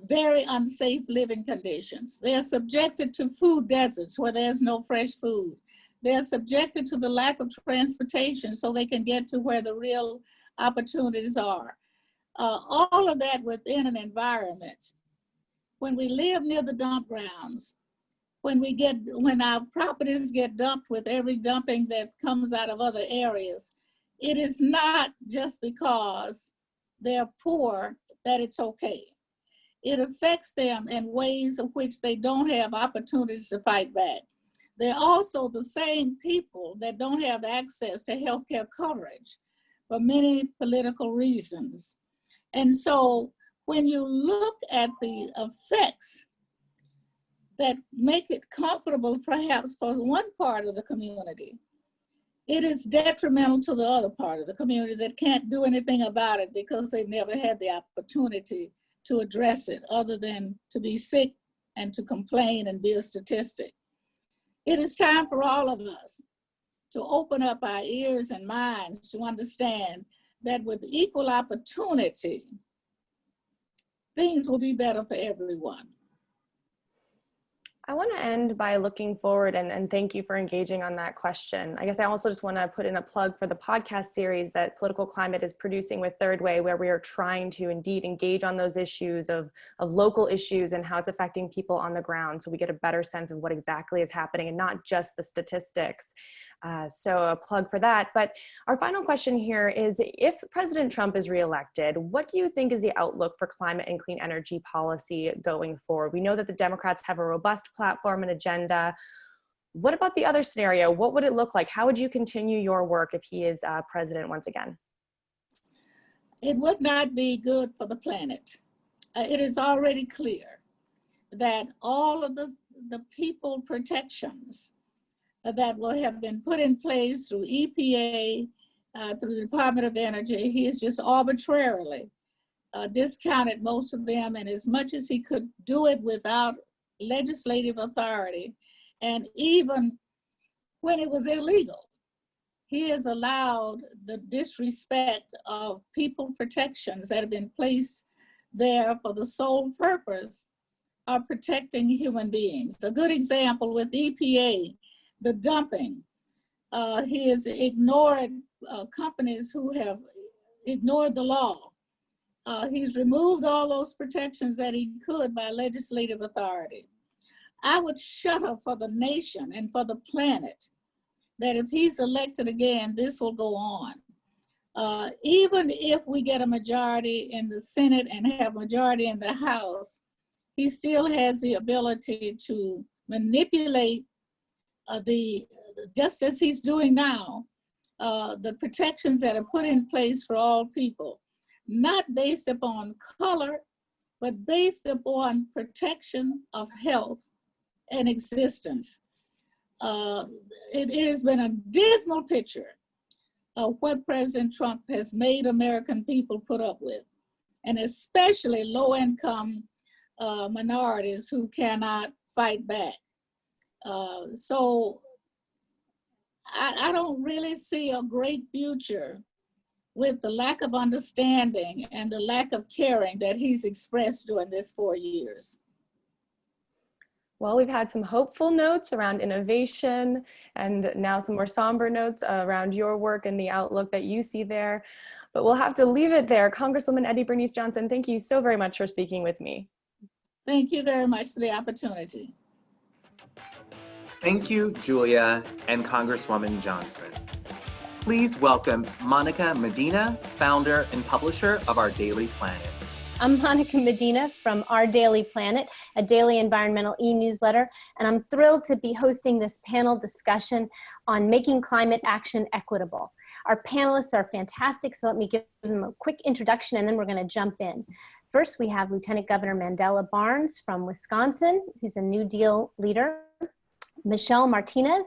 very unsafe living conditions. They are subjected to food deserts where there's no fresh food. They're subjected to the lack of transportation so they can get to where the real opportunities are. All of that within an environment. When we live near the dump grounds, when our properties get dumped with every dumping that comes out of other areas, it is not just because they're poor that it's okay. It affects them in ways of which they don't have opportunities to fight back. They're also the same people that don't have access to healthcare coverage for many political reasons. And so when you look at the effects that make it comfortable perhaps for one part of the community, it is detrimental to the other part of the community that can't do anything about it because they've never had the opportunity to address it other than to be sick and to complain and be a statistic. It is time for all of us to open up our ears and minds to understand that with equal opportunity, things will be better for everyone. I want to end by looking forward and thank you for engaging on that question. I guess I also just want to put in a plug for the podcast series that Political Climate is producing with Third Way, where we are trying to indeed engage on those issues of local issues and how it's affecting people on the ground, so we get a better sense of what exactly is happening and not just the statistics. So a plug for that. But our final question here is, if President Trump is reelected, what do you think is the outlook for climate and clean energy policy going forward? We know that the Democrats have a robust platform and agenda. What about the other scenario? What would it look like? How would you continue your work if he is president once again? It would not be good for the planet. It is already clear that all of the people protections that will have been put in place through EPA, through the Department of Energy, he has just arbitrarily discounted most of them, and as much as he could do it without legislative authority, and even when it was illegal, he has allowed the disrespect of people protections that have been placed there for the sole purpose of protecting human beings. A good example with EPA, the dumping. He has ignored companies who have ignored the law. He's removed all those protections that he could by legislative authority. I would shudder for the nation and for the planet that if he's elected again, this will go on. Even if we get a majority in the Senate and have a majority in the House, he still has the ability to manipulate just as he's doing now, the protections that are put in place for all people, not based upon color, but based upon protection of health and existence. It has been a dismal picture of what President Trump has made American people put up with, and especially low-income minorities who cannot fight back. So I don't really see a great future with the lack of understanding and the lack of caring that he's expressed during this 4 years. Well, we've had some hopeful notes around innovation and now some more somber notes around your work and the outlook that you see there. But we'll have to leave it there. Congresswoman Bernice Johnson, thank you so very much for speaking with me. Thank you very much for the opportunity. Thank you, Julia and Congresswoman Johnson. Please welcome Monica Medina, founder and publisher of Our Daily Planet. I'm Monica Medina from Our Daily Planet, a daily environmental e-newsletter, and I'm thrilled to be hosting this panel discussion on making climate action equitable. Our panelists are fantastic, so let me give them a quick introduction and then we're going to jump in. First, we have Lieutenant Governor Mandela Barnes from Wisconsin, who's a New Deal leader. Michelle Martinez,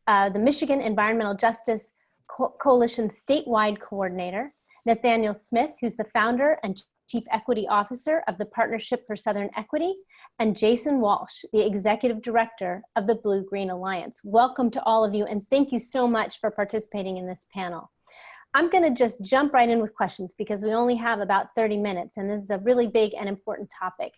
the Michigan Environmental Justice Coalition statewide coordinator. Nathaniel Smith, who's the founder and Chief Equity Officer of the Partnership for Southern Equity, and Jason Walsh, the Executive Director of the Blue Green Alliance. Welcome to all of you, and thank you so much for participating in this panel. I'm going to just jump right in with questions because we only have about 30 minutes, and this is a really big and important topic.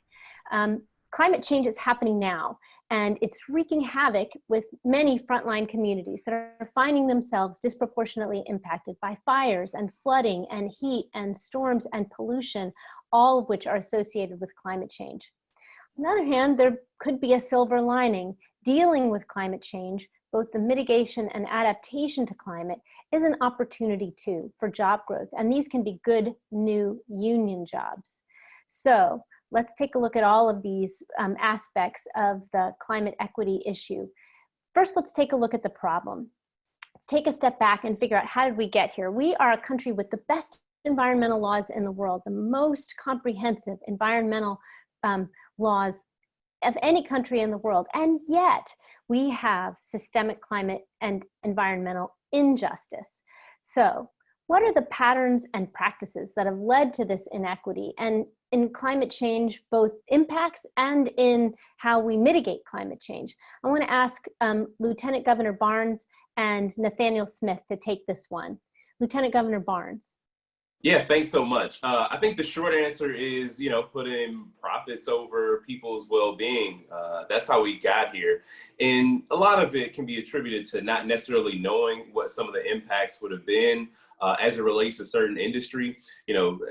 Climate change is happening now, and it's wreaking havoc with many frontline communities that are finding themselves disproportionately impacted by fires and flooding and heat and storms and pollution, all of which are associated with climate change. On the other hand, there could be a silver lining. Dealing with climate change, both the mitigation and adaptation to climate, is an opportunity too for job growth, and these can be good new union jobs. So let's take a look at all of these aspects of the climate equity issue. First, let's take a look at the problem. Let's take a step back and figure out, how did we get here? We are a country with the best environmental laws in the world, the most comprehensive environmental laws of any country in the world, and yet we have systemic climate and environmental injustice. So what are the patterns and practices that have led to this inequity, and in climate change, both impacts and in how we mitigate climate change? I want to ask Lieutenant Governor Barnes and Nathaniel Smith to take this one. Lieutenant Governor Barnes. Yeah, thanks so much. I think the short answer is, putting profits over people's well-being. That's how we got here. And a lot of it can be attributed to not necessarily knowing what some of the impacts would have been as it relates to certain industry.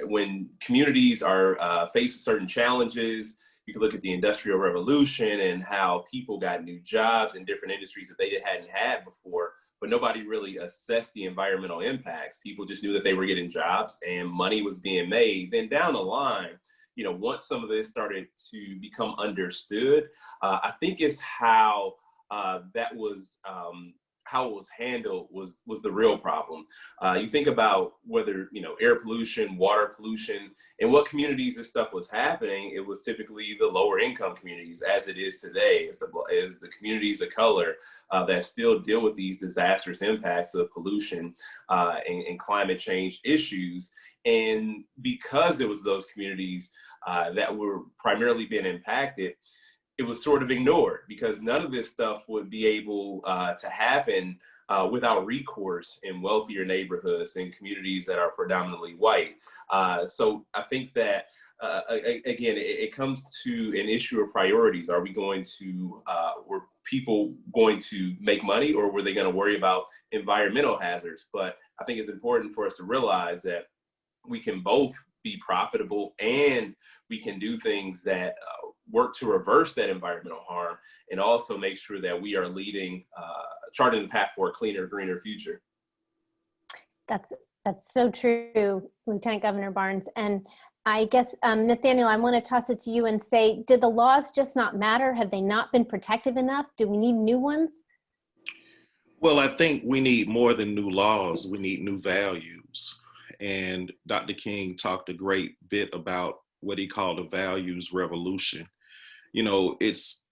When communities are faced with certain challenges, you can look at the Industrial Revolution and how people got new jobs in different industries that they hadn't had before, but nobody really assessed the environmental impacts. People just knew that they were getting jobs and money was being made. Then down the line, once some of this started to become understood, I think it's how that was how it was handled was the real problem. You think about whether, air pollution, water pollution, in what communities this stuff was happening, it was typically the lower income communities, as it is today, as the communities of color that still deal with these disastrous impacts of pollution and climate change issues. And because it was those communities that were primarily being impacted, it was sort of ignored because none of this stuff would be able to happen without recourse in wealthier neighborhoods and communities that are predominantly white. So I think that, again, it comes to an issue of priorities. Are we going to, were people going to make money, or were they going to worry about environmental hazards? But I think it's important for us to realize that we can both be profitable and we can do things that work to reverse that environmental harm and also make sure that we are leading, charting the path for a cleaner, greener future. That's so true, Lieutenant Governor Barnes. And I guess, Nathaniel, I want to toss it to you and say, did the laws just not matter? Have they not been protective enough? Do we need new ones? Well, I think we need more than new laws. We need new values. And Dr. King talked a great bit about what he called a values revolution. It's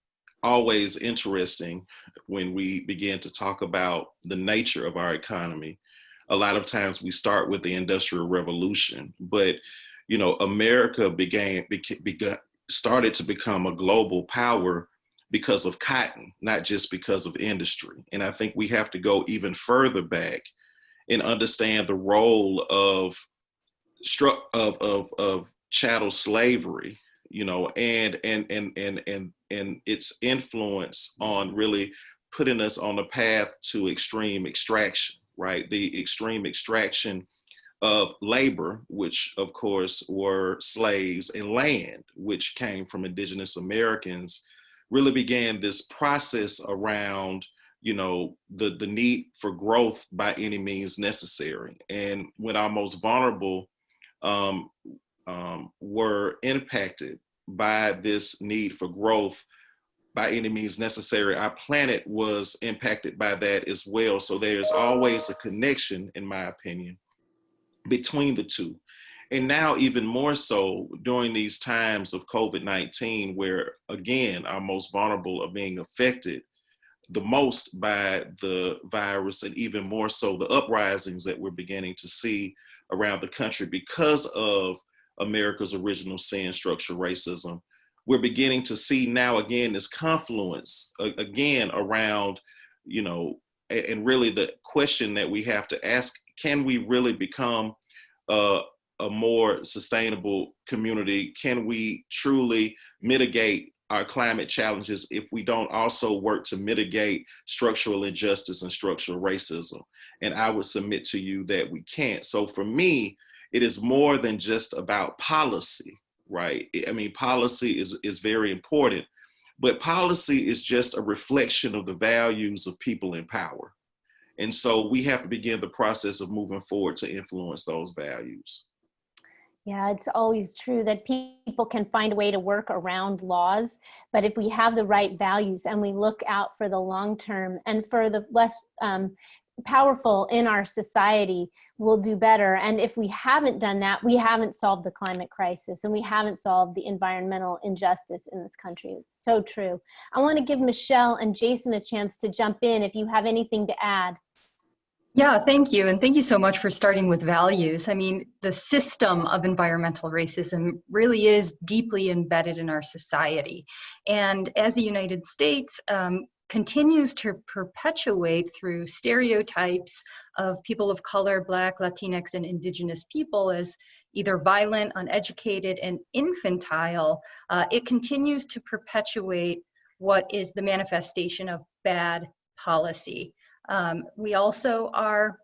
always interesting when we begin to talk about the nature of our economy. A lot of times we start with the Industrial Revolution, but America started to become a global power because of cotton, not just because of industry. And I think we have to go even further back and understand the role of chattel slavery, and its influence on really putting us on the path to extreme extraction, right? The extreme extraction of labor, which of course were slaves, and land, which came from indigenous Americans, really began this process around the need for growth by any means necessary. And when our most vulnerable were impacted by this need for growth by any means necessary. Our planet was impacted by that as well. So there's always a connection, in my opinion, between the two. And now even more so during these times of COVID-19, where again, our most vulnerable are being affected the most by the virus, and even more so the uprisings that we're beginning to see around the country because of America's original sin, structural racism. We're beginning to see now again this confluence again around, you know, and really the question that we have to ask: can we really become a more sustainable community? Can we truly mitigate our climate challenges if we don't also work to mitigate structural injustice and structural racism? And I would submit to you that we can't. So for me, it is more than just about policy, right? I mean, policy is very important, but policy is just a reflection of the values of people in power. And so we have to begin the process of moving forward to influence those values. Yeah, it's always true that people can find a way to work around laws, but if we have the right values and we look out for the long term and for the less powerful in our society, we'll do better. And if we haven't done that, we haven't solved the climate crisis and we haven't solved the environmental injustice in this country. It's so true. I want to give Michelle and Jason a chance to jump in if you have anything to add. Yeah, thank you. And thank you so much for starting with values. I mean, the system of environmental racism really is deeply embedded in our society. And as the United States continues to perpetuate through stereotypes of people of color, Black, Latinx, and Indigenous people as either violent, uneducated, and infantile, it continues to perpetuate what is the manifestation of bad policy. We also are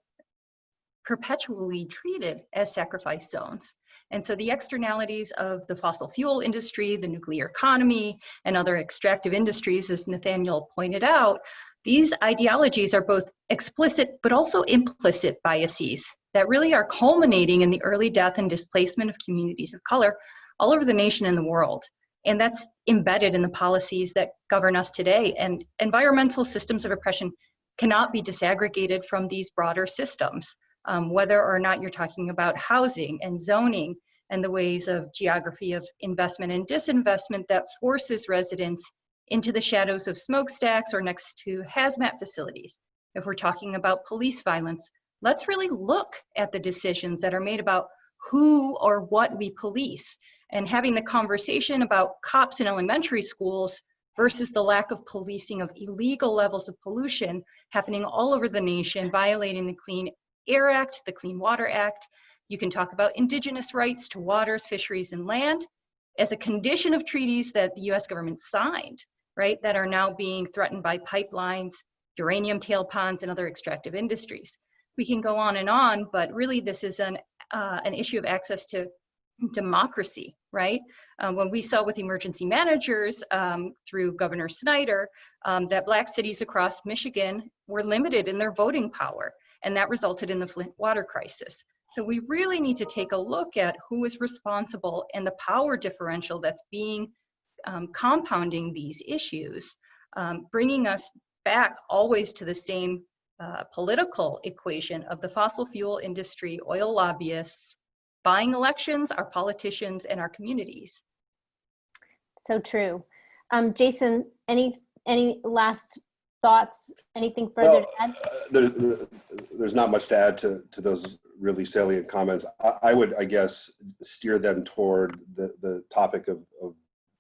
perpetually treated as sacrifice zones. And so the externalities of the fossil fuel industry, the nuclear economy, and other extractive industries, as Nathaniel pointed out, these ideologies are both explicit but also implicit biases that really are culminating in the early death and displacement of communities of color all over the nation and the world. And that's embedded in the policies that govern us today. And environmental systems of oppression cannot be disaggregated from these broader systems, whether or not you're talking about housing and zoning and the ways of geography of investment and disinvestment that forces residents into the shadows of smokestacks or next to hazmat facilities. If we're talking about police violence, let's really look at the decisions that are made about who or what we police, and having the conversation about cops in elementary schools versus the lack of policing of illegal levels of pollution happening all over the nation, violating the Clean Air Act, the Clean Water Act. You can talk about indigenous rights to waters, fisheries, and land as a condition of treaties that the US government signed, right, that are now being threatened by pipelines, uranium tail ponds, and other extractive industries. We can go on, but really this is an issue of access to democracy, right? When we saw with emergency managers through Governor Schneider, that Black cities across Michigan were limited in their voting power, and that resulted in the Flint water crisis. So we really need to take a look at who is responsible and the power differential that's being compounding these issues, bringing us back always to the same political equation of the fossil fuel industry, oil lobbyists, buying elections, our politicians, and our communities. So true. Jason, any last thoughts? Anything further to add? There's not much to add to those really salient comments. I would, I guess, steer them toward the topic of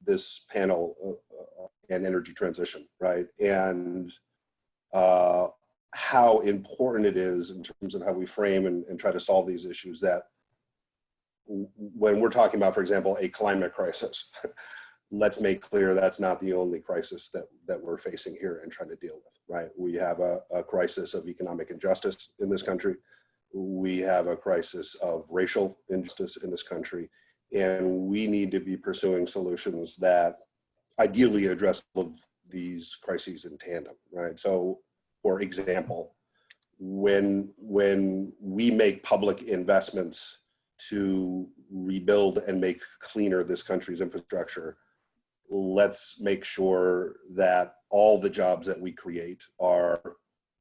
this panel and energy transition, right? And how important it is in terms of how we frame and try to solve these issues, that when we're talking about, for example, a climate crisis, let's make clear that's not the only crisis that we're facing here and trying to deal with, right? We have a crisis of economic injustice in this country. We have a crisis of racial injustice in this country. And we need to be pursuing solutions that ideally address all of these crises in tandem, right? So, for example, when we make public investments to rebuild and make cleaner this country's infrastructure, let's make sure that all the jobs that we create are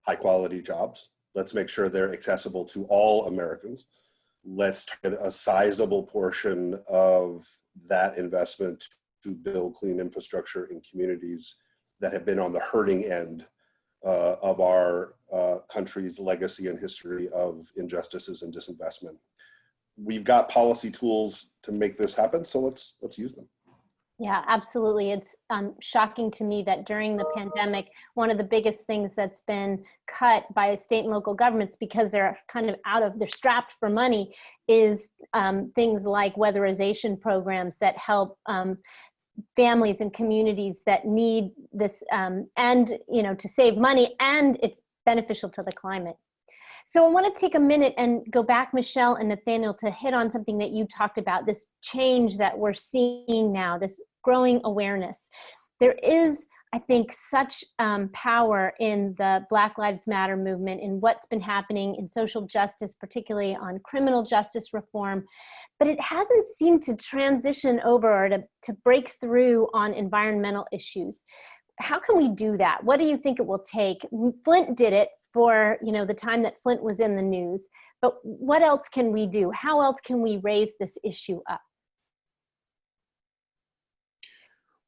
high quality jobs. Let's make sure they're accessible to all Americans. Let's target a sizable portion of that investment to build clean infrastructure in communities that have been on the hurting end of our country's legacy and history of injustices and disinvestment. We've got policy tools to make this happen, so let's use them. Yeah, absolutely. It's shocking to me that during the pandemic, one of the biggest things that's been cut by state and local governments, because they're kind of they're strapped for money, is things like weatherization programs that help families and communities that need this, and to save money, and it's beneficial to the climate. So I want to take a minute and go back, Michelle and Nathaniel, to hit on something that you talked about, this change that we're seeing now, this growing awareness. There is, I think, such power in the Black Lives Matter movement, in what's been happening in social justice, particularly on criminal justice reform, but it hasn't seemed to transition over or to break through on environmental issues. How can we do that? What do you think it will take? Flint did it for the time that Flint was in the news, but what else can we do? How else can we raise this issue up?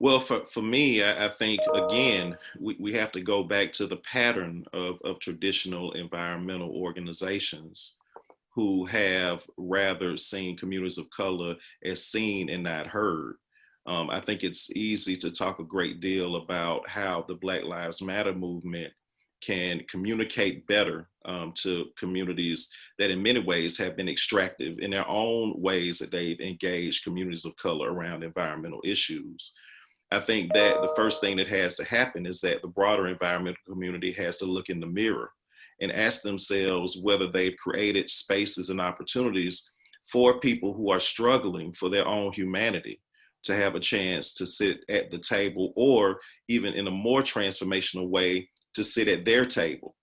Well, for me, I think, again, we have to go back to the pattern of traditional environmental organizations who have rather seen communities of color as seen and not heard. I think it's easy to talk a great deal about how the Black Lives Matter movement can communicate better to communities that in many ways have been extractive in their own ways that they've engaged communities of color around environmental issues. I think that the first thing that has to happen is that the broader environmental community has to look in the mirror and ask themselves whether they've created spaces and opportunities for people who are struggling for their own humanity to have a chance to sit at the table, or even in a more transformational way, to sit at their table,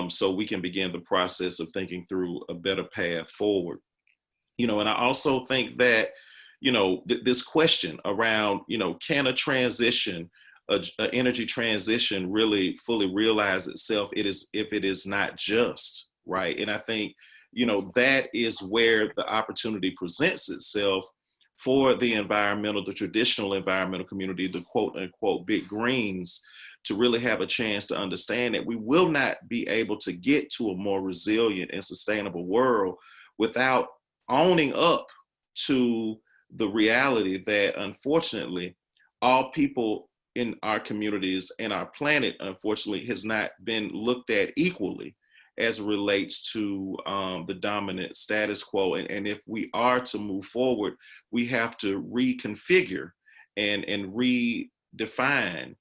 so we can begin the process of thinking through a better path forward. And I also think that this question around, can a transition, an energy transition, really fully realize itself if it is not just, right? And I think, that is where the opportunity presents itself for the traditional environmental community, the quote unquote big greens, to really have a chance to understand that we will not be able to get to a more resilient and sustainable world without owning up to the reality that, unfortunately, all people in our communities and our planet, unfortunately, has not been looked at equally as it relates to the dominant status quo. And if we are to move forward, we have to reconfigure and redefine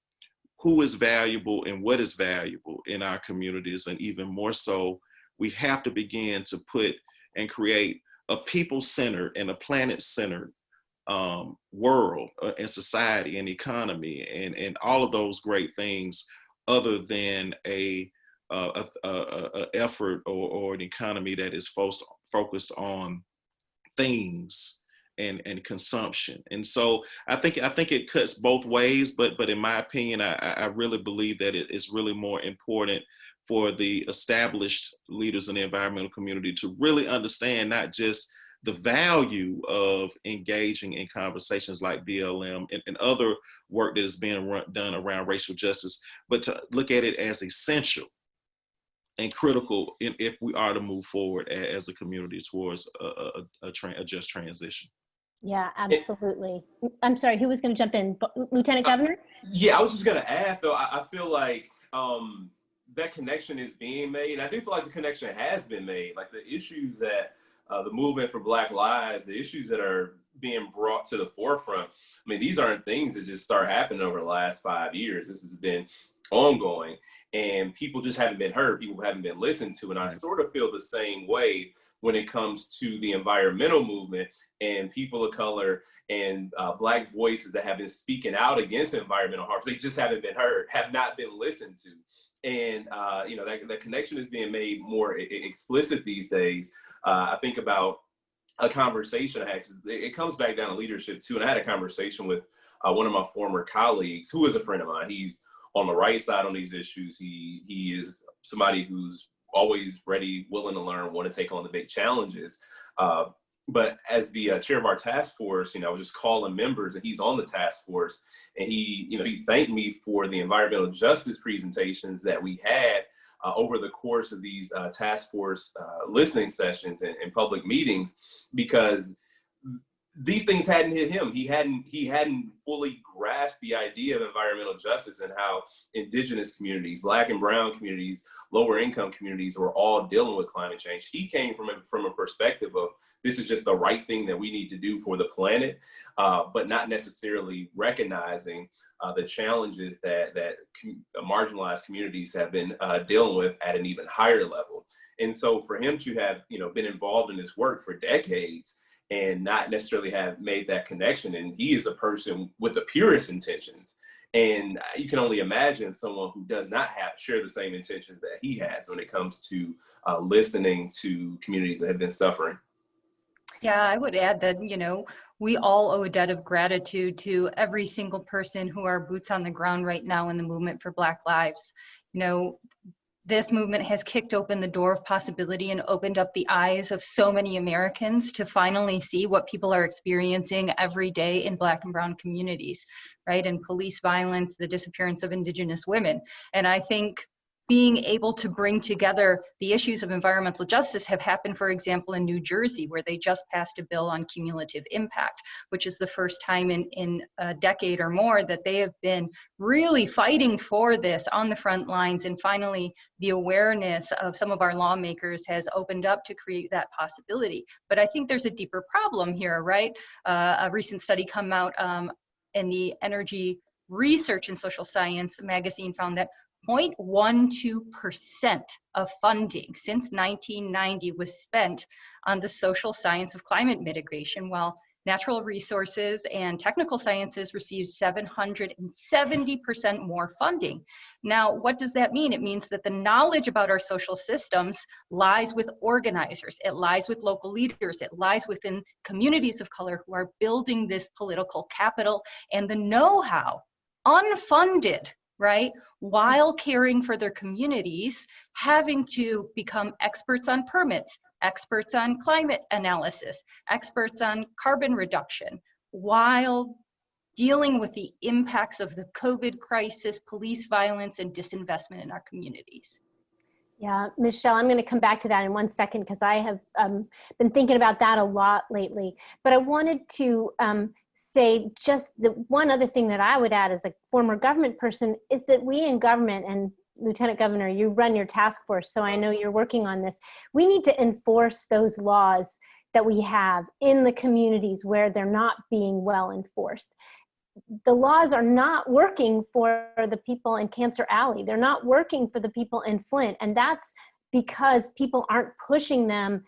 who is valuable and what is valuable in our communities. And even more so, we have to begin to put and create a people-centered and a planet-centered world and society and economy and all of those great things, other than a effort or an economy that is focused on things and consumption. And so I think it cuts both ways, but in my opinion, I really believe that it is really more important for the established leaders in the environmental community to really understand not just the value of engaging in conversations like BLM and other work that is being done around racial justice, but to look at it as essential and critical if we are to move forward as a community towards a just transition. Yeah, absolutely. I'm sorry, who was going to jump in? Lieutenant Governor? Yeah, I was just going to add, though, I feel like that connection is being made. I do feel like the connection has been made. Like the issues that the movement for Black Lives, the issues that are being brought to the forefront, I mean, these aren't things that just start happening over the last 5 years. This has been ongoing, and people just haven't been heard. People haven't been listened to. And I sort of feel the same way when it comes to the environmental movement and people of color and Black voices that have been speaking out against environmental harms. They just haven't been heard, have not been listened to. And, that connection is being made more explicit these days. I think about a conversation I had, 'cause it comes back down to leadership too. And I had a conversation with one of my former colleagues who is a friend of mine. He's on the right side on these issues. He is somebody who's always ready, willing to learn, want to take on the big challenges. But as the chair of our task force, I was just calling members, and he's on the task force, and he thanked me for the environmental justice presentations that we had over the course of these task force listening sessions and public meetings, because these things hadn't hit him. He hadn't fully grasped the idea of environmental justice and how indigenous communities, Black and brown communities, lower income communities are all dealing with climate change. He came from a perspective of this is just the right thing that we need to do for the planet, but not necessarily recognizing the challenges that marginalized communities have been dealing with at an even higher level. And so for him to have been involved in this work for decades and not necessarily have made that connection. And he is a person with the purest intentions. And you can only imagine someone who does not share the same intentions that he has when it comes to listening to communities that have been suffering. Yeah, I would add that, we all owe a debt of gratitude to every single person who are boots on the ground right now in the movement for Black lives. This movement has kicked open the door of possibility and opened up the eyes of so many Americans to finally see what people are experiencing every day in Black and brown communities, right? And police violence, the disappearance of Indigenous women. And I think being able to bring together the issues of environmental justice have happened, for example, in New Jersey, where they just passed a bill on cumulative impact, which is the first time in a decade or more that they have been really fighting for this on the front lines. And finally, the awareness of some of our lawmakers has opened up to create that possibility. But I think there's a deeper problem here, right? A recent study come out in the Energy Research and Social Science magazine found that 0.12% of funding since 1990 was spent on the social science of climate mitigation, while natural resources and technical sciences received 770% more funding. Now, what does that mean? It means that the knowledge about our social systems lies with organizers, it lies with local leaders, it lies within communities of color who are building this political capital and the know-how, unfunded, right? While caring for their communities, having to become experts on permits, experts on climate analysis, experts on carbon reduction, while dealing with the impacts of the COVID crisis, police violence, and disinvestment in our communities. Yeah, Michelle, I'm going to come back to that in 1 second because I have been thinking about that a lot lately. But I wanted to say just the one other thing that I would add as a former government person is that we in government, and Lieutenant Governor, you run your task force, so I know you're working on this. We need to enforce those laws that we have in the communities where they're not being well enforced. The laws are not working for the people in Cancer Alley. They're not working for the people in Flint. And that's because people aren't pushing them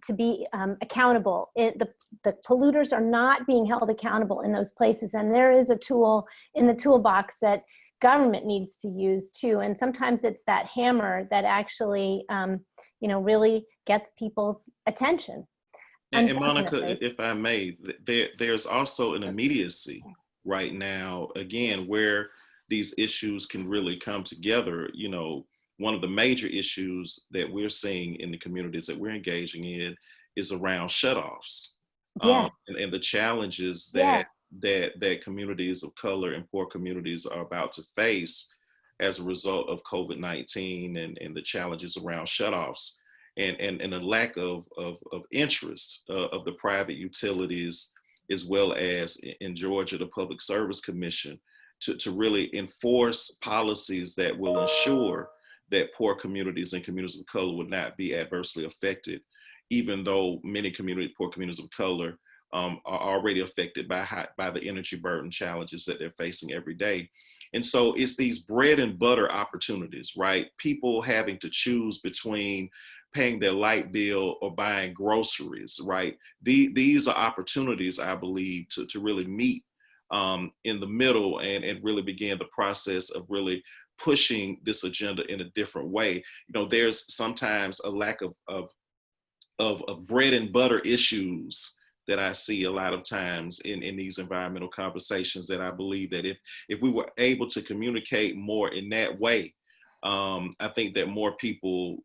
to be accountable. The polluters are not being held accountable in those places. And there is a tool in the toolbox that government needs to use too. And sometimes it's that hammer that actually, really gets people's attention. And Monica, if I may, there's also an immediacy right now, again, where these issues can really come together. One of the major issues that we're seeing in the communities that we're engaging in is around shutoffs. Yeah. And the challenges that communities of color and poor communities are about to face as a result of COVID-19 and the challenges around shutoffs and a lack of interest of the private utilities, as well as in Georgia, the Public Service Commission, to really enforce policies that will ensure that poor communities and communities of color would not be adversely affected, even though many poor communities of color are already affected by the energy burden challenges that they're facing every day. And so it's these bread and butter opportunities, right? People having to choose between paying their light bill or buying groceries, right? These are opportunities, I believe, to really meet in the middle and really begin the process of really pushing this agenda in a different way. There's sometimes a lack of bread and butter issues that I see a lot of times in these environmental conversations, that I believe that if we were able to communicate more in that way, I think that more people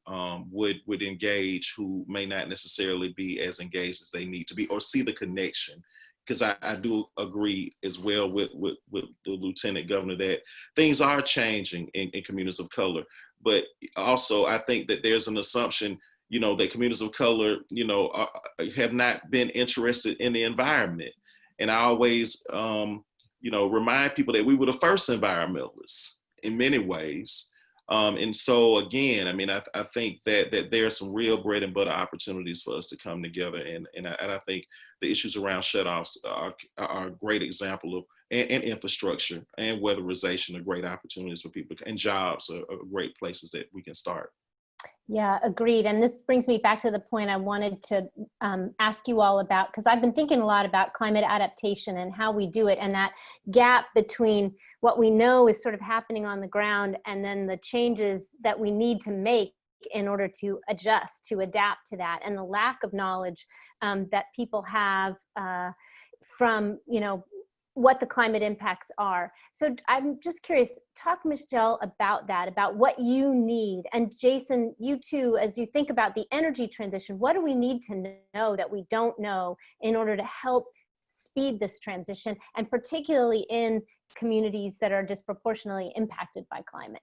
would engage who may not necessarily be as engaged as they need to be, or see the connection. Because I do agree as well with the Lieutenant Governor that things are changing in communities of color. But also I think that there's an assumption, you know, that communities of color, you know, have not been interested in the environment. And I always, you know, remind people that we were the first environmentalists in many ways. And so again, I mean, I think that there are some real bread and butter opportunities for us to come together. And I think the issues around shutoffs are a great example of, and infrastructure and weatherization are great opportunities for people, and jobs are great places that we can start. Yeah, agreed. And this brings me back to the point I wanted to ask you all about, because I've been thinking a lot about climate adaptation and how we do it, and that gap between what we know is sort of happening on the ground and then the changes that we need to make in order to adjust, to adapt to that, and the lack of knowledge that people have from, you know, what the climate impacts are. So I'm just curious, talk, Michelle, about that, about what you need. And Jason, you too, as you think about the energy transition, what do we need to know that we don't know in order to help speed this transition, and particularly in communities that are disproportionately impacted by climate?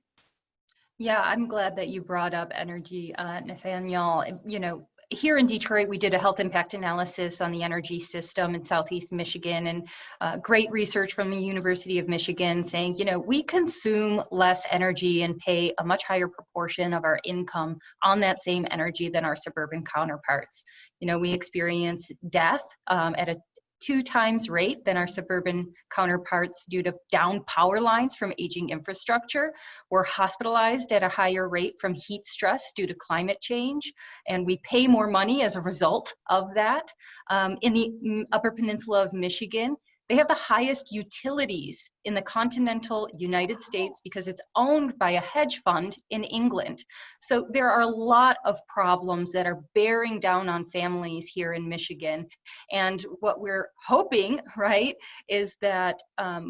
Yeah, I'm glad that you brought up energy, Nathaniel. You know, here in Detroit, we did a health impact analysis on the energy system in Southeast Michigan, and great research from the University of Michigan saying, you know, we consume less energy and pay a much higher proportion of our income on that same energy than our suburban counterparts. You know, we experience death at a 2 times rate than our suburban counterparts due to downed power lines from aging infrastructure. We're hospitalized at a higher rate from heat stress due to climate change, and we pay more money as a result of that. In the Upper Peninsula of Michigan, they have the highest utilities in the continental United States because it's owned by a hedge fund in England. So there are a lot of problems that are bearing down on families here in Michigan. And what we're hoping, right, is that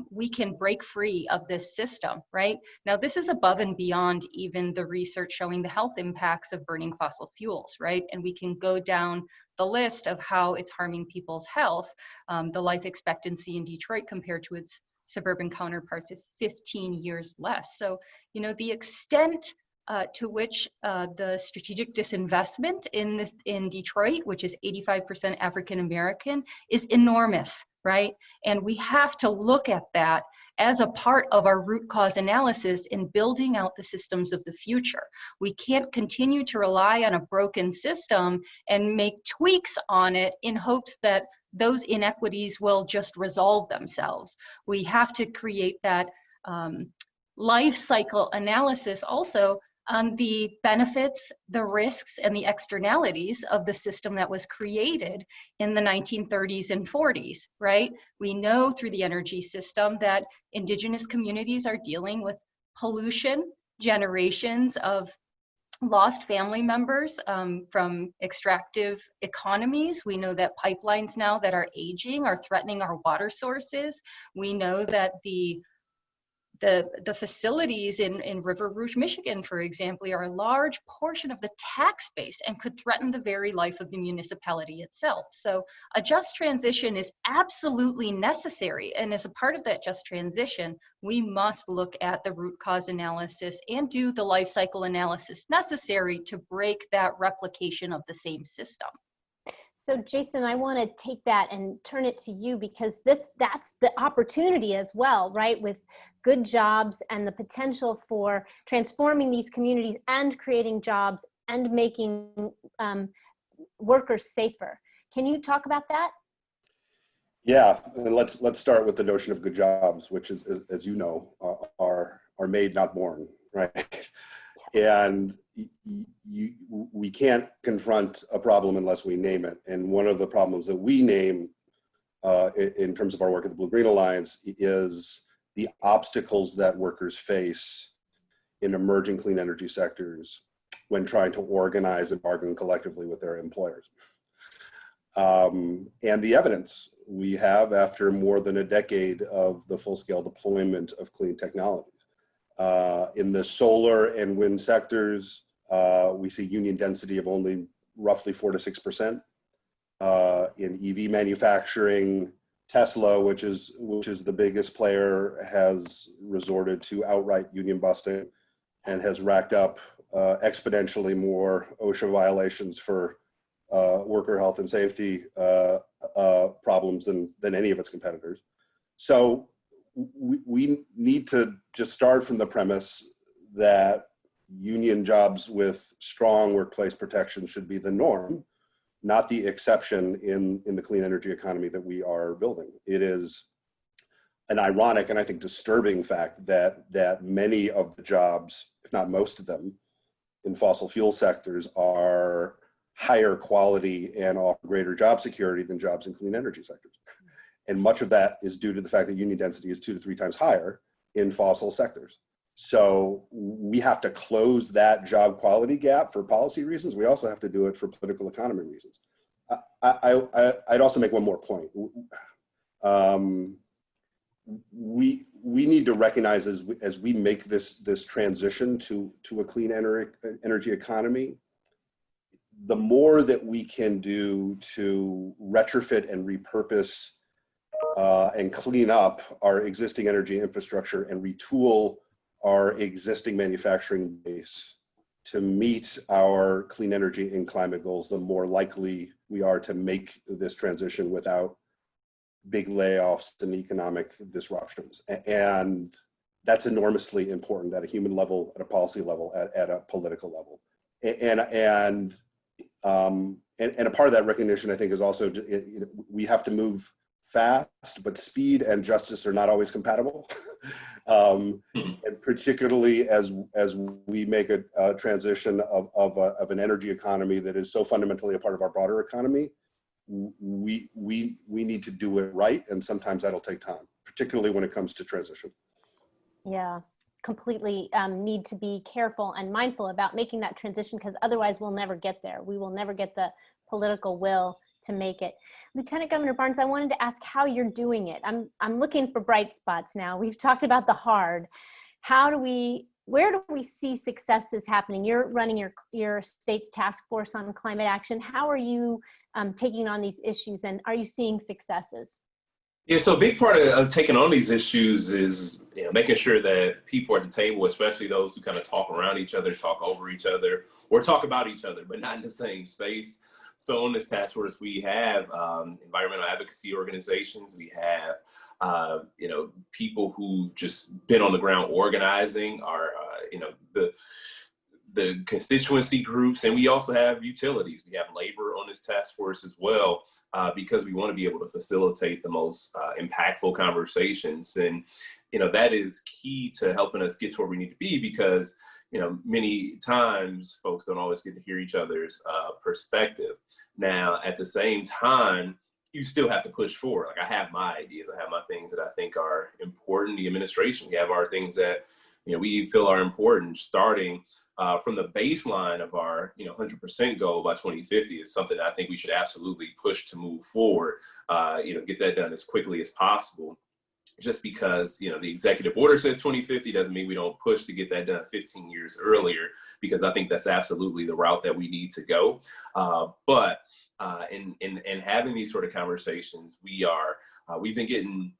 we can break free of this system, right? Now, this is above and beyond even the research showing the health impacts of burning fossil fuels, right? And we can go down the list of how it's harming people's health. The life expectancy in Detroit compared to its suburban counterparts is 15 years less. So, you know, the extent to which the strategic disinvestment in Detroit, which is 85% African American, is enormous, right? And we have to look at that as a part of our root cause analysis in building out the systems of the future. We can't continue to rely on a broken system and make tweaks on it in hopes that those inequities will just resolve themselves. We have to create that life cycle analysis also on the benefits, the risks, and the externalities of the system that was created in the 1930s and 40s, right? We know through the energy system that indigenous communities are dealing with pollution, generations of lost family members from extractive economies. We know that pipelines now that are aging are threatening our water sources. We know that the facilities in River Rouge, Michigan, for example, are a large portion of the tax base and could threaten the very life of the municipality itself. So a just transition is absolutely necessary. And as a part of that just transition, we must look at the root cause analysis and do the life cycle analysis necessary to break that replication of the same system. So Jason, I want to take that and turn it to you, because that's the opportunity as well, right? With good jobs and the potential for transforming these communities and creating jobs and making workers safer. Can you talk about that? Yeah, and let's start with the notion of good jobs, which is, as you know, are made, not born, right? And we can't confront a problem unless we name it. And one of the problems that we name in terms of our work at the Blue-Green Alliance is the obstacles that workers face in emerging clean energy sectors when trying to organize and bargain collectively with their employers. And the evidence we have after more than a decade of the full-scale deployment of clean technologies. In the solar and wind sectors, we see union density of only roughly 4 to 6%. In EV manufacturing, Tesla, which is the biggest player, has resorted to outright union busting and has racked up exponentially more OSHA violations for worker health and safety problems than any of its competitors. So we need to just start from the premise that union jobs with strong workplace protection should be the norm, not the exception in the clean energy economy that we are building. It is an ironic and I think disturbing fact that many of the jobs, if not most of them, in fossil fuel sectors are higher quality and offer greater job security than jobs in clean energy sectors. And much of that is due to the fact that union density is 2 to 3 times higher in fossil sectors. So we have to close that job quality gap for policy reasons. We also have to do it for political economy reasons. I'd also make one more point. We need to recognize as we make this transition to a clean energy economy, the more that we can do to retrofit and repurpose and clean up our existing energy infrastructure and retool our existing manufacturing base to meet our clean energy and climate goals, the more likely we are to make this transition without big layoffs and economic disruptions. And that's enormously important at a human level, at a policy level, at a political level. And a part of that recognition, I think, is also we have to move fast, but speed and justice are not always compatible. And particularly as we make a transition of an energy economy that is so fundamentally a part of our broader economy, we need to do it right, and sometimes that'll take time, particularly when it comes to transition. Yeah, completely need to be careful and mindful about making that transition, because otherwise we'll never get there. We will never get the political will to make it. Lieutenant Governor Barnes, I wanted to ask how you're doing it. I'm looking for bright spots now. We've talked about the hard. Where do we see successes happening? You're running your state's task force on climate action. How are you taking on these issues, and are you seeing successes? Yeah, so a big part of taking on these issues is making sure that people at the table, especially those who kind of talk around each other, talk over each other, or talk about each other, but not in the same space. So on this task force, we have environmental advocacy organizations. We have people who've just been on the ground organizing, the constituency groups, and we also have utilities. We have labor on this task force as well, because we want to be able to facilitate the most impactful conversations. And, that is key to helping us get to where we need to be, because, many times folks don't always get to hear each other's perspective. Now, at the same time, you still have to push forward. Like, I have my ideas, I have my things that I think are important. The administration, we have our things that we feel are important, starting from the baseline of our 100% goal by 2050 is something that I think we should absolutely push to move forward, get that done as quickly as possible. Just because the executive order says 2050 doesn't mean we don't push to get that done 15 years earlier, because I think that's absolutely the route that we need to go. But in having these sort of conversations, we've been getting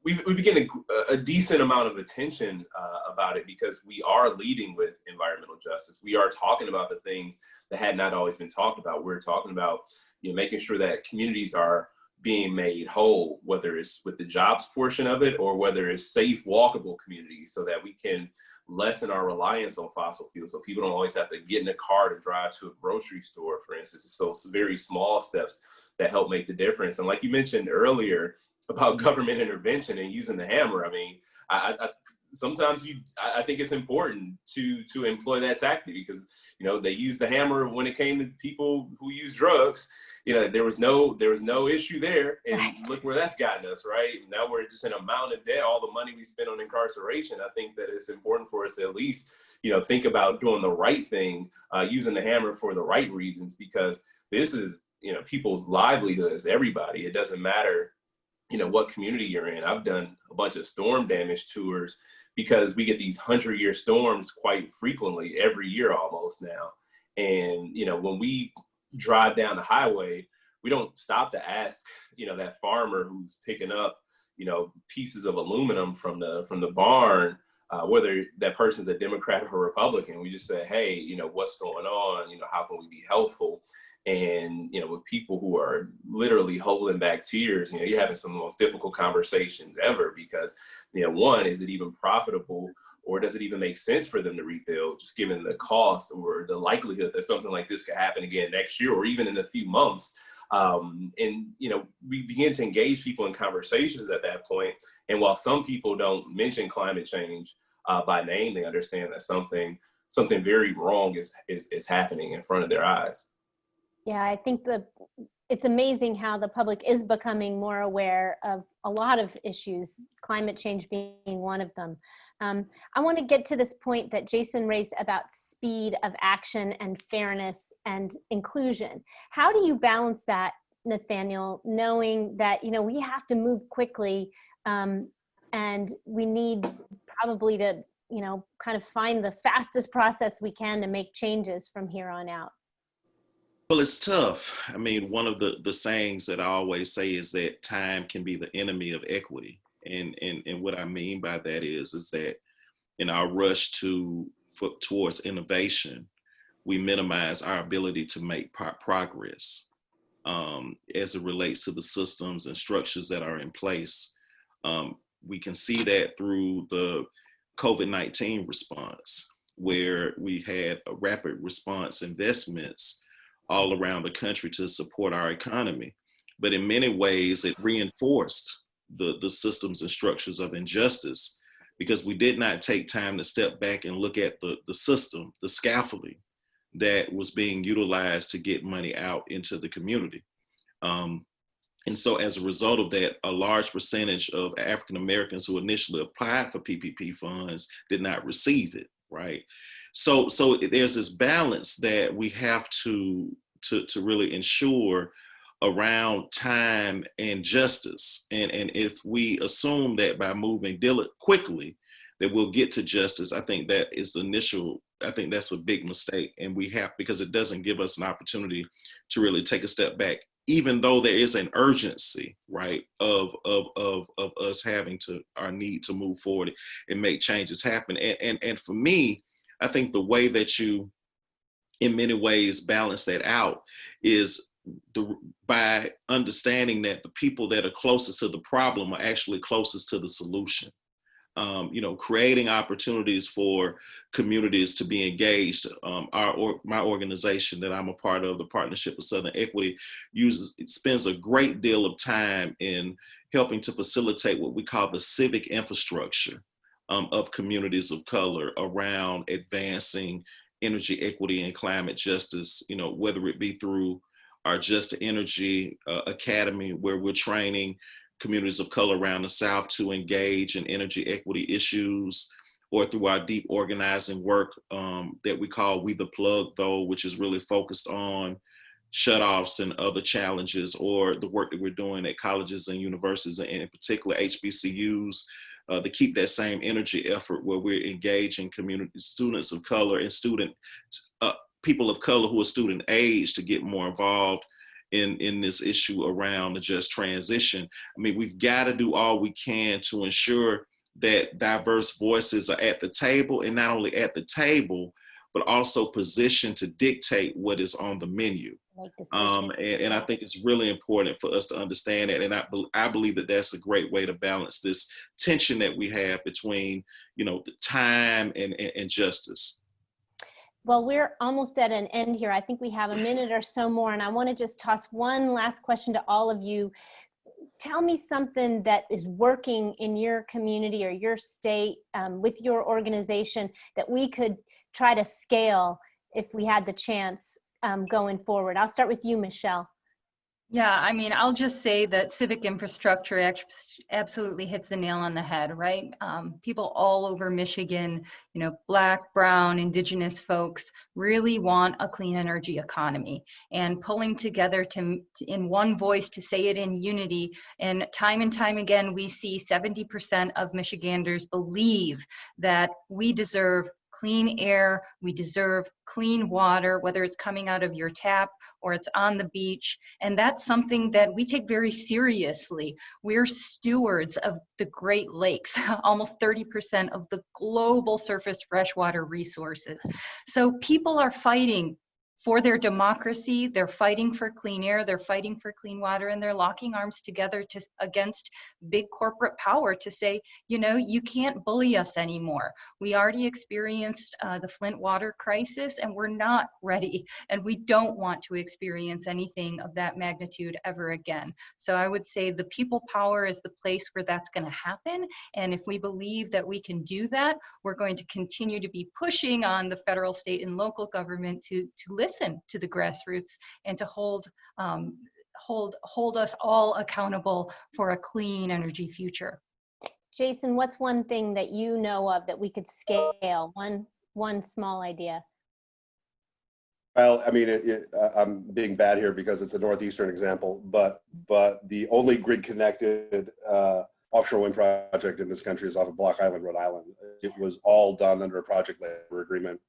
we've been getting a decent amount of attention about it, because we are leading with environmental justice. We are talking about the things that had not always been talked about. We're talking about making sure that communities are being made whole, whether it's with the jobs portion of it or whether it's safe, walkable communities, so that we can lessen our reliance on fossil fuels, so people don't always have to get in a car to drive to a grocery store, for instance. So it's very small steps that help make the difference. And like you mentioned earlier about government intervention and using the hammer, I mean, sometimes I think it's important to employ that tactic because, you know, they used the hammer when it came to people who use drugs. You know, there was no issue there, and look where that's gotten us, right? Now we're just in a mountain of debt, all the money we spend on incarceration. I think that it's important for us to at least, you know, think about doing the right thing, using the hammer for the right reasons, because this is, you know, people's livelihoods, everybody. It doesn't matter, you know, what community you're in. I've done a bunch of storm damage tours because we get these 100-year storms quite frequently, every year almost now. And, you know, when we drive down the highway, we don't stop to ask, you know, that farmer who's picking up, you know, pieces of aluminum from the barn, whether that person's a Democrat or Republican. We just say, hey, you know, what's going on? You know, how can we be helpful? And, you know, with people who are literally holding back tears, you know, you're having some of the most difficult conversations ever because, you know, one, is it even profitable, or does it even make sense for them to rebuild, just given the cost or the likelihood that something like this could happen again next year or even in a few months? And, you know, we begin to engage people in conversations at that point. And while some people don't mention climate change by name, they understand that something very wrong is happening in front of their eyes. Yeah, I think it's amazing how the public is becoming more aware of a lot of issues, climate change being one of them. I want to get to this point that Jason raised about speed of action and fairness and inclusion. How do you balance that, Nathaniel, knowing that, you know, we have to move quickly and we need probably to, you know, kind of find the fastest process we can to make changes from here on out? Well, it's tough. I mean, one of the sayings that I always say is that time can be the enemy of equity. And what I mean by that is that in our rush towards innovation, we minimize our ability to make progress as it relates to the systems and structures that are in place. We can see that through the COVID-19 response, where we had a rapid response investments all around the country to support our economy. But in many ways, it reinforced the systems and structures of injustice because we did not take time to step back and look at the system, the scaffolding that was being utilized to get money out into the community. And so as a result of that, a large percentage of African Americans who initially applied for PPP funds did not receive it, right? So there's this balance that we have to really ensure around time and justice. And if we assume that by moving quickly, that we'll get to justice, I think that is I think that's a big mistake. And because it doesn't give us an opportunity to really take a step back, even though there is an urgency, right, of us having our need to move forward and make changes happen. And for me, I think the way that you, in many ways, balance that out is by understanding that the people that are closest to the problem are actually closest to the solution. You know, creating opportunities for communities to be engaged. My organization that I'm a part of, the Partnership for Southern Equity, spends a great deal of time in helping to facilitate what we call the civic infrastructure of communities of color around advancing energy equity and climate justice, you know, whether it be through our Just Energy Academy, where we're training communities of color around the South to engage in energy equity issues, or through our deep organizing work that we call We the Plug, though, which is really focused on shutoffs and other challenges, or the work that we're doing at colleges and universities, and in particular HBCUs, to keep that same energy effort where we're engaging students of color and people of color who are student age to get more involved in this issue around the just transition. I mean, we've got to do all we can to ensure that diverse voices are at the table, and not only at the table, but also positioned to dictate what is on the menu. And I think it's really important for us to understand that. And I believe that that's a great way to balance this tension that we have between, you know, the time and justice. Well, we're almost at an end here. I think we have a minute or so more, and I want to just toss one last question to all of you. tell me something that is working in your community or your state with your organization that we could try to scale if we had the chance going forward. I'll start with you, Michelle. Yeah, I mean, I'll just say that civic infrastructure absolutely hits the nail on the head, right? People all over Michigan, you know, Black, Brown, Indigenous folks really want a clean energy economy, and pulling together in one voice to say it in unity. And time again, we see 70% of Michiganders believe that we deserve clean air, we deserve clean water, whether it's coming out of your tap or it's on the beach. And that's something that we take very seriously. We're stewards of the Great Lakes, almost 30% of the global surface freshwater resources. So people are fighting for their democracy, they're fighting for clean air, they're fighting for clean water, and they're locking arms together against big corporate power to say, you know, you can't bully us anymore. We already experienced the Flint water crisis, and we're not ready, and we don't want to experience anything of that magnitude ever again. So I would say the people power is the place where that's going to happen, and if we believe that we can do that, we're going to continue to be pushing on the federal, state, and local government to listen to the grassroots and to hold us all accountable for a clean energy future. Jason, what's one thing that you know of that we could scale? One small idea. Well, I mean, I'm being bad here because it's a northeastern example, but the only grid-connected offshore wind project in this country is off of Block Island, Rhode Island. It was all done under a project labor agreement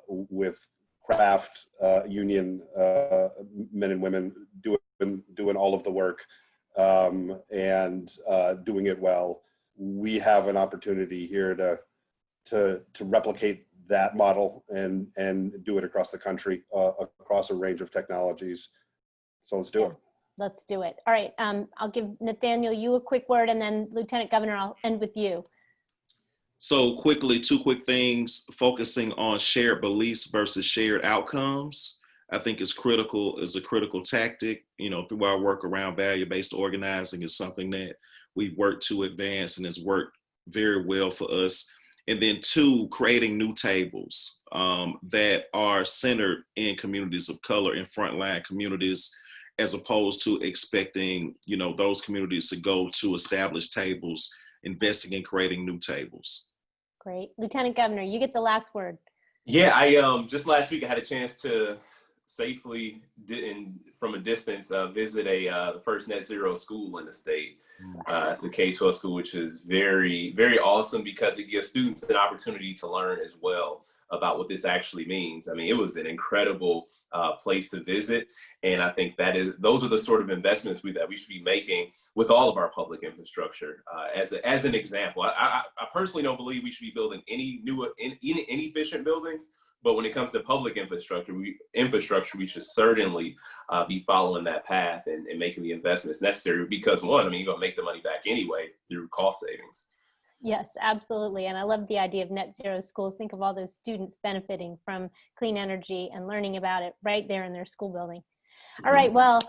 with craft union men and women doing all of the work and doing it well. We have an opportunity here to replicate that model and do it across the country, across a range of technologies. So let's do it. Let's do it. All right, I'll give Nathaniel you a quick word, and then Lieutenant Governor, I'll end with you. So quickly, two quick things, focusing on shared beliefs versus shared outcomes, I think is a critical tactic, you know, through our work around value-based organizing is something that we've worked to advance and has worked very well for us. And then two, creating new tables that are centered in communities of color, in frontline communities, as opposed to expecting, you know, those communities to go to established tables, investing in creating new tables. Great. Lieutenant Governor, you get the last word. Yeah, I just last week I had a chance to safely, from a distance, visit the first net zero school in the state. It's a K-12 school, which is very, very awesome because it gives students an opportunity to learn as well about what this actually means. I mean, it was an incredible place to visit, and I think those are the sort of investments that we should be making with all of our public infrastructure. As an example, I personally don't believe we should be building any new inefficient buildings. But when it comes to public infrastructure, we should certainly be following that path and making the investments necessary because, one, I mean, you're going to make the money back anyway through cost savings. Yes, absolutely. And I love the idea of net zero schools. Think of all those students benefiting from clean energy and learning about it right there in their school building. All right, well,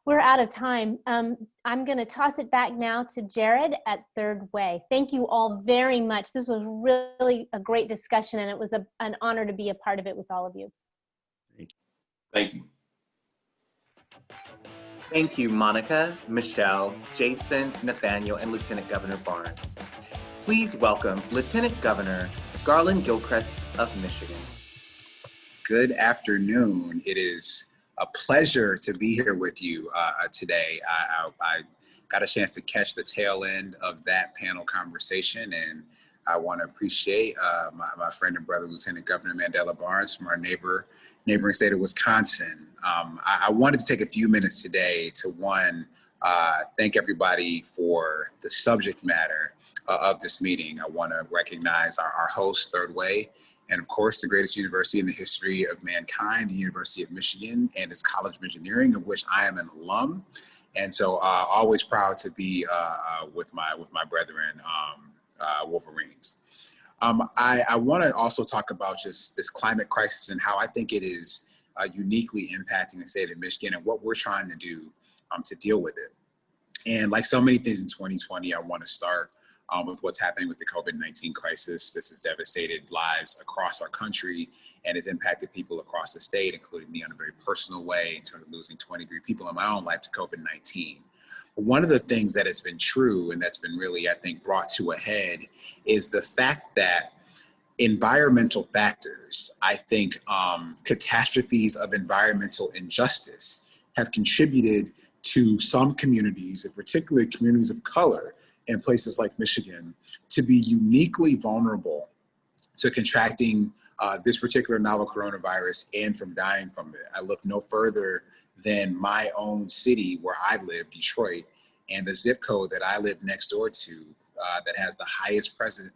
we're out of time. I'm going to toss it back now to Jared at Third Way. Thank you all very much. This was really a great discussion, and it was an honor to be a part of it with all of you. Thank you. Thank you, Monica, Michelle, Jason, Nathaniel, and Lieutenant Governor Barnes. Please welcome Lieutenant Governor Garland Gilchrist of Michigan. Good afternoon. It is a pleasure to be here with you today. I got a chance to catch the tail end of that panel conversation, and I want to appreciate my friend and brother, Lieutenant Governor Mandela Barnes from our neighboring state of Wisconsin. I wanted to take a few minutes today to, one, thank everybody for the subject matter of this meeting. I want to recognize our host, Third Way, and of course, the greatest university in the history of mankind, the University of Michigan and its College of Engineering, of which I am an alum. And so always proud to be with my brethren, Wolverines. I want to also talk about just this climate crisis and how I think it is uniquely impacting the state of Michigan and what we're trying to do to deal with it. And like so many things in 2020, I want to start with what's happening with the COVID-19 crisis. This has devastated lives across our country and has impacted people across the state, including me on a very personal way in terms of losing 23 people in my own life to COVID-19. But one of the things that has been true and that's been really, I think, brought to a head is the fact that environmental factors, I think catastrophes of environmental injustice have contributed to some communities, and particularly communities of color in places like Michigan, to be uniquely vulnerable to contracting this particular novel coronavirus and from dying from it. I look no further than my own city where I live, Detroit, and the zip code that I live next door to that has the highest presence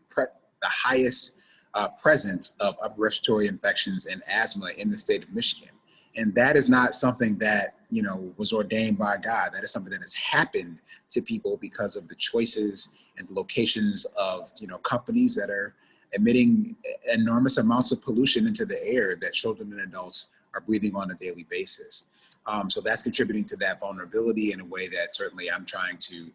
of upper respiratory infections and asthma in the state of Michigan. And that is not something that, you know, was ordained by God. That is something that has happened to people because of the choices and the locations of, you know, companies that are emitting enormous amounts of pollution into the air that children and adults are breathing on a daily basis. So that's contributing to that vulnerability in a way that certainly I'm trying to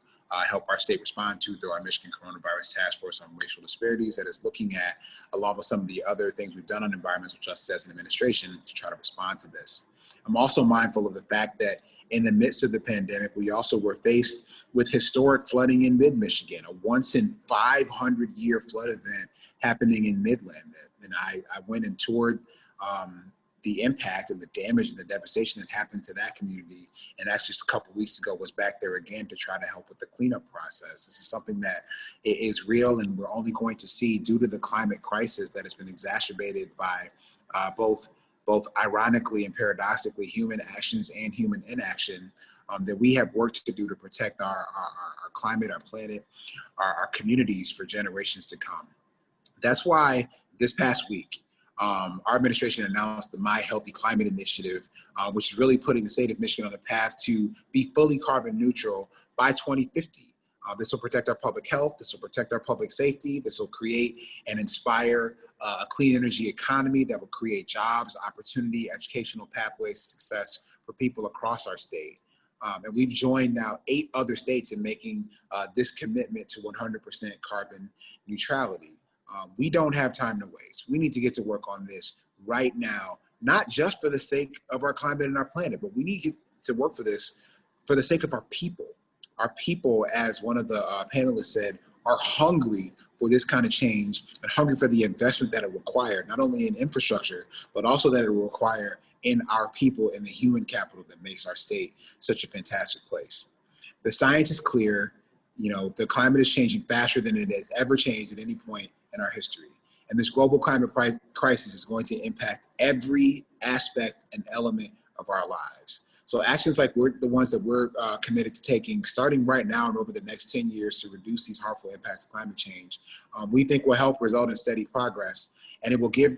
help our state respond to through our Michigan Coronavirus Task Force on Racial Disparities that is looking at, along with some of the other things we've done on environmental justice as an administration, to try to respond to this. I'm also mindful of the fact that in the midst of the pandemic, we also were faced with historic flooding in mid-Michigan, a once in 500 year flood event happening in Midland. And I went and toured the impact and the damage and the devastation that happened to that community. And that's just a couple of weeks ago, was back there again to try to help with the cleanup process. This is something that is real, and we're only going to see due to the climate crisis that has been exacerbated by both ironically and paradoxically human actions and human inaction, that we have work to do to protect our climate, our planet, our communities for generations to come. That's why this past week, our administration announced the My Healthy Climate Initiative, which is really putting the state of Michigan on a path to be fully carbon neutral by 2050. This will protect our public health, this will protect our public safety, this will create and inspire a clean energy economy that will create jobs, opportunity, educational pathways to success for people across our state. And we've joined now 8 other states in making this commitment to 100% carbon neutrality. We don't have time to waste. We need to get to work on this right now, not just for the sake of our climate and our planet, but we need to get to work for this for the sake of our people. Our people, as one of the panelists said, are hungry for this kind of change and hungry for the investment that it required, not only in infrastructure, but also that it will require in our people and the human capital that makes our state such a fantastic place. The science is clear. You know, the climate is changing faster than it has ever changed at any point in our history. And this global climate crisis is going to impact every aspect and element of our lives. So actions like the ones that we're committed to taking, starting right now and over the next 10 years to reduce these harmful impacts of climate change, we think will help result in steady progress. And it will give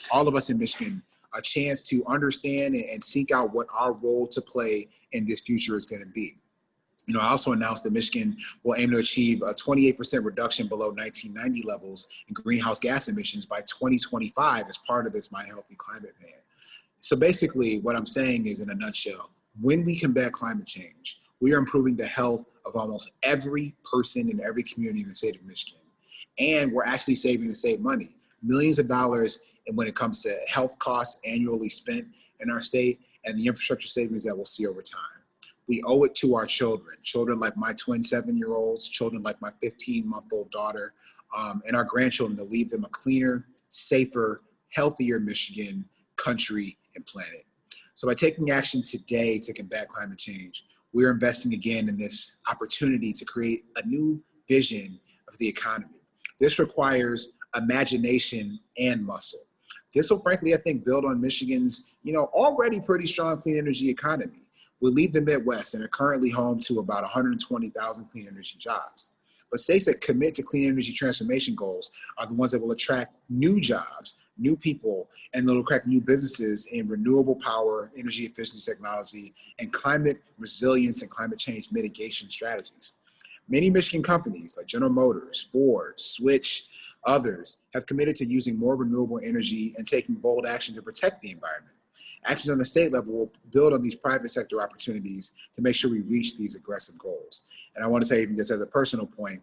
all of us in Michigan a chance to understand and seek out what our role to play in this future is going to be. You know, I also announced that Michigan will aim to achieve a 28% reduction below 1990 levels in greenhouse gas emissions by 2025 as part of this My Healthy Climate Plan. So basically what I'm saying is, in a nutshell, when we combat climate change, we are improving the health of almost every person in every community in the state of Michigan. And we're actually saving the state money, millions of dollars when it comes to health costs annually spent in our state and the infrastructure savings that we'll see over time. We owe it to our children like my twin 7-year-olds, children like my 15-month-old daughter, and our grandchildren, to leave them a cleaner, safer, healthier Michigan, country, and planet. So by taking action today to combat climate change, we're investing again in this opportunity to create a new vision of the economy. This requires imagination and muscle. This will frankly, I think, build on Michigan's, already pretty strong clean energy economy. We lead the Midwest and are currently home to about 120,000 clean energy jobs. But states that commit to clean energy transformation goals are the ones that will attract new jobs, new people, and they'll attract new businesses in renewable power, energy efficiency technology, and climate resilience and climate change mitigation strategies. Many Michigan companies like General Motors, Ford, Switch, others have committed to using more renewable energy and taking bold action to protect the environment. Actions on the state level will build on these private sector opportunities to make sure we reach these aggressive goals. And I want to say, even just as a personal point,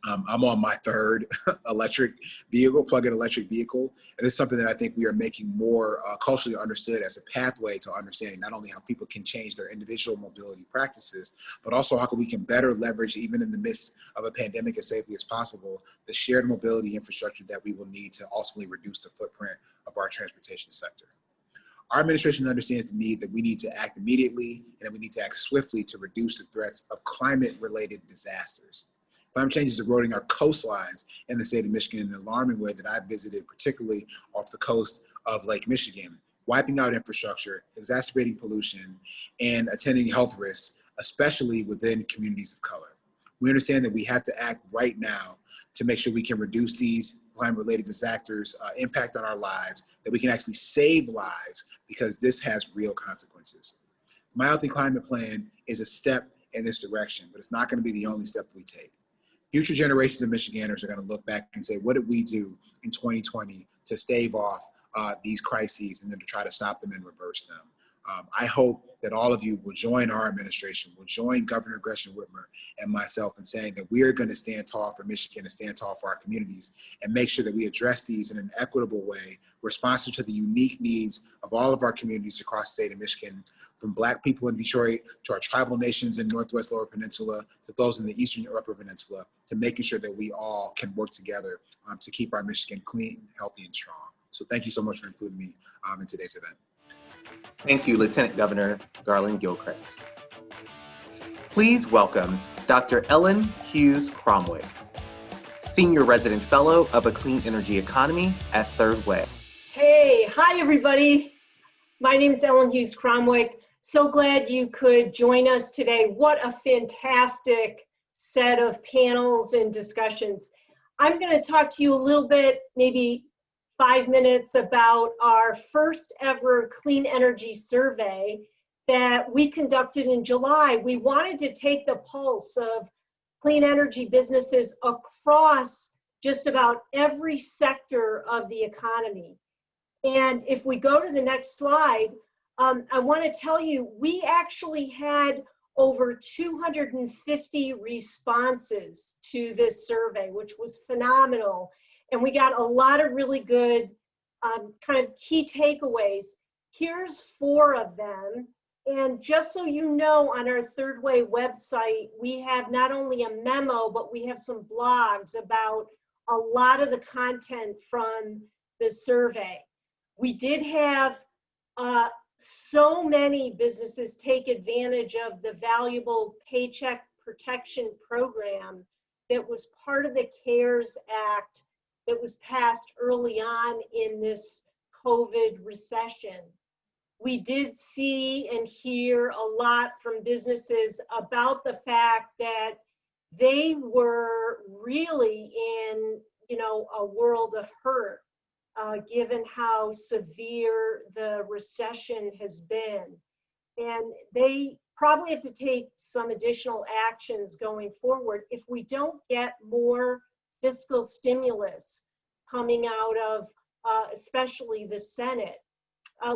I'm on my third plug-in electric vehicle. And it's something that I think we are making more culturally understood as a pathway to understanding not only how people can change their individual mobility practices, but also how we can better leverage, even in the midst of a pandemic as safely as possible, the shared mobility infrastructure that we will need to ultimately reduce the footprint of our transportation sector. Our administration understands the need that we need to act immediately and that we need to act swiftly to reduce the threats of climate-related disasters. Climate change is eroding our coastlines in the state of Michigan in an alarming way that I've visited, particularly off the coast of Lake Michigan, wiping out infrastructure, exacerbating pollution, and attending health risks, especially within communities of color. We understand that we have to act right now to make sure we can reduce these climate-related disasters' impact on our lives, that we can actually save lives, because this has real consequences. My Healthy Climate Plan is a step in this direction, but it's not going to be the only step we take. Future generations of Michiganders are going to look back and say, what did we do in 2020 to stave off these crises and then to try to stop them and reverse them? I hope that all of you will join our administration, will join Governor Gresham Whitmer and myself in saying that we are going to stand tall for Michigan and stand tall for our communities and make sure that we address these in an equitable way, responsive to the unique needs of all of our communities across the state of Michigan, from Black people in Detroit to our tribal nations in Northwest Lower Peninsula to those in the Eastern Upper Peninsula, to making sure that we all can work together to keep our Michigan clean, healthy, and strong. So thank you so much for including me in today's event. Thank you, Lieutenant Governor Garland Gilchrist. Please welcome Dr. Ellen Hughes Cromwell, Senior Resident Fellow of a Clean Energy Economy at Third Way. Hey, hi everybody. My name is Ellen Hughes Cromwell. So glad you could join us today. What a fantastic set of panels and discussions. I'm going to talk to you a little bit, maybe 5 minutes, about our first ever clean energy survey that we conducted in July. We wanted to take the pulse of clean energy businesses across just about every sector of the economy. And if we go to the next slide, I want to tell you, we actually had over 250 responses to this survey, which was phenomenal. And we got a lot of really good kind of key takeaways. Here's 4 of them. And just so you know, on our Third Way website, we have not only a memo, but we have some blogs about a lot of the content from the survey. We did have so many businesses take advantage of the valuable Paycheck Protection Program that was part of the CARES Act that was passed early on in this COVID recession. We did see and hear a lot from businesses about the fact that they were really in, a world of hurt, given how severe the recession has been. And they probably have to take some additional actions going forward if we don't get more fiscal stimulus coming out of especially the Senate.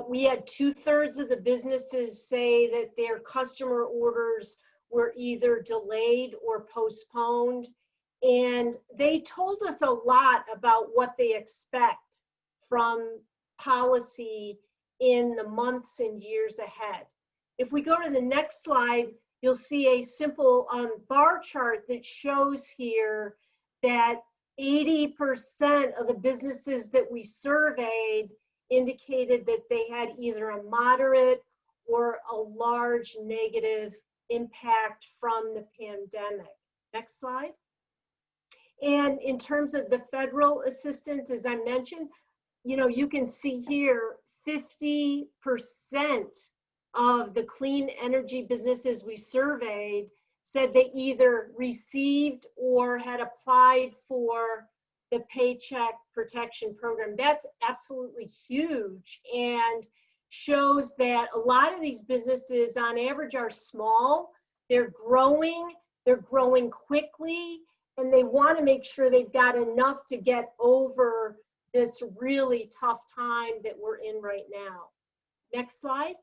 We had 2/3 of the businesses say that their customer orders were either delayed or postponed. And they told us a lot about what they expect from policy in the months and years ahead. If we go to the next slide, you'll see a simple bar chart that shows here that 80% of the businesses that we surveyed indicated that they had either a moderate or a large negative impact from the pandemic. Next slide. And in terms of the federal assistance, as I mentioned, you can see here 50% of the clean energy businesses we surveyed said they either received or had applied for the Paycheck Protection Program. That's absolutely huge and shows that a lot of these businesses on average are small, they're growing quickly, and they want to make sure they've got enough to get over this really tough time that we're in right now. Next slide.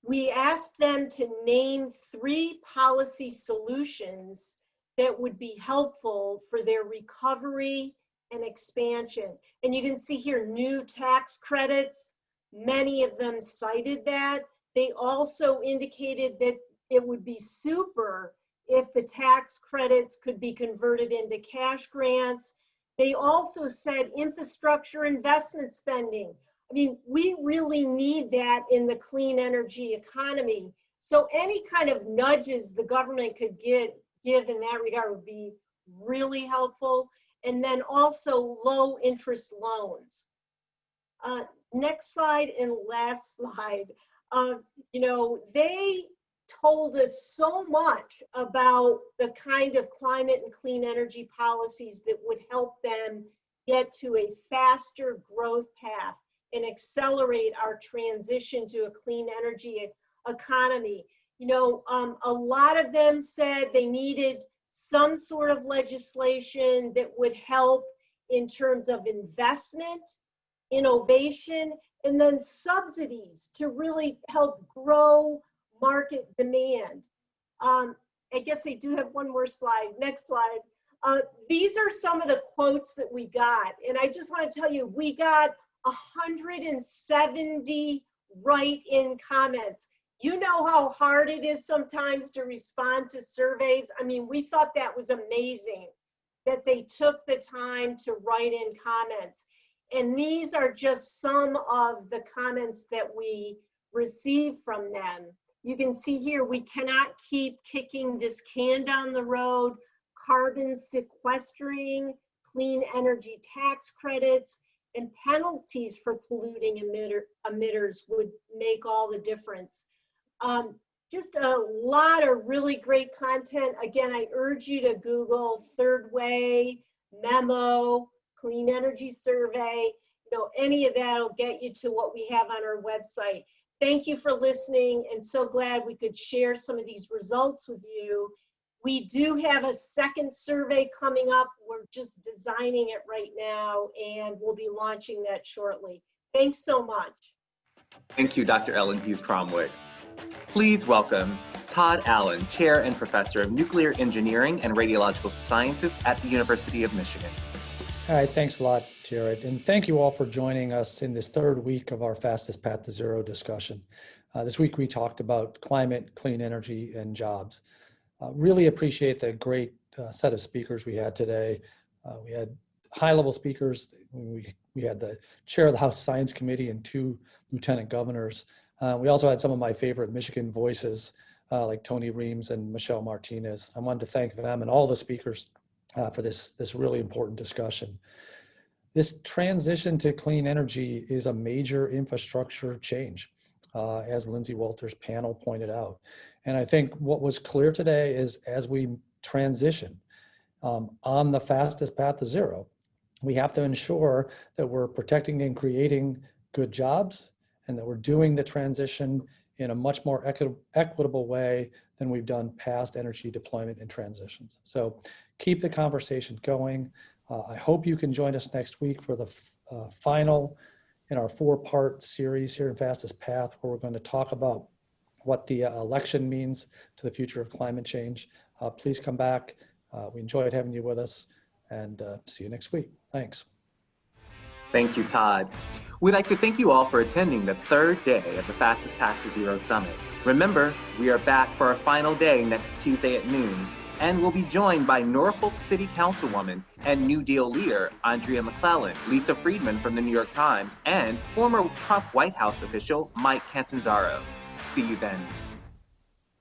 We asked them to name 3 policy solutions that would be helpful for their recovery and expansion. And you can see here, new tax credits, many of them cited that. They also indicated that it would be super if the tax credits could be converted into cash grants. They also said infrastructure investment spending. I mean, we really need that in the clean energy economy. So any kind of nudges the government could give in that regard would be really helpful. And then also low interest loans. Next slide and last slide. You know, they told us so much about the kind of climate and clean energy policies that would help them get to a faster growth path and accelerate our transition to a clean energy economy. You know, a lot of them said they needed some sort of legislation that would help in terms of investment, innovation, and then subsidies to really help grow market demand. I guess I do have one more slide. Next slide. These are some of the quotes that we got. And I just want to tell you, we got 170 write-in comments. You know how hard it is sometimes to respond to surveys. I mean, we thought that was amazing that they took the time to write in comments. And these are just some of the comments that we received from them. You can see here, we cannot keep kicking this can down the road. Carbon sequestering, clean energy tax credits, and penalties for polluting emitters would make all the difference. Just a lot of really great content. Again, I urge you to Google Third Way, Memo, Clean Energy Survey. You know, any of that will get you to what we have on our website. Thank you for listening, and so glad we could share some of these results with you. We do have a second survey coming up. We're just designing it right now, and we'll be launching that shortly. Thanks so much. Thank you, Dr. Ellen Hughes-Cromwell. Please welcome Todd Allen, Chair and Professor of Nuclear Engineering and Radiological Sciences at the University of Michigan. All right, thanks a lot, Jared. And thank you all for joining us in this third week of our Fastest Path to Zero discussion. This week we talked about climate, clean energy, and jobs. Really appreciate the great set of speakers we had today. We had high-level speakers. We had the chair of the House Science Committee and 2 lieutenant governors. We also had some of my favorite Michigan voices like Tony Reames and Michelle Martinez. I wanted to thank them and all the speakers for this really important discussion. This transition to clean energy is a major infrastructure change, as Lindsey Walter's panel pointed out. And I think what was clear today is as we transition on the fastest path to zero, we have to ensure that we're protecting and creating good jobs and that we're doing the transition in a much more equitable way than we've done past energy deployment and transitions. So keep the conversation going. I hope you can join us next week for the final in our 4-part series here in Fastest Path, where we're going to talk about what the election means to the future of climate change. Please come back. We enjoyed having you with us, and see you next week. Thanks. Thank you, Todd. We'd like to thank you all for attending the 3rd day of the Fastest Path to Zero Summit. Remember, we are back for our final day next Tuesday at noon, and we'll be joined by Norfolk City Councilwoman and New Deal leader Andrea McClellan, Lisa Friedman from the New York Times, and former Trump White House official Mike Catanzaro. See you then.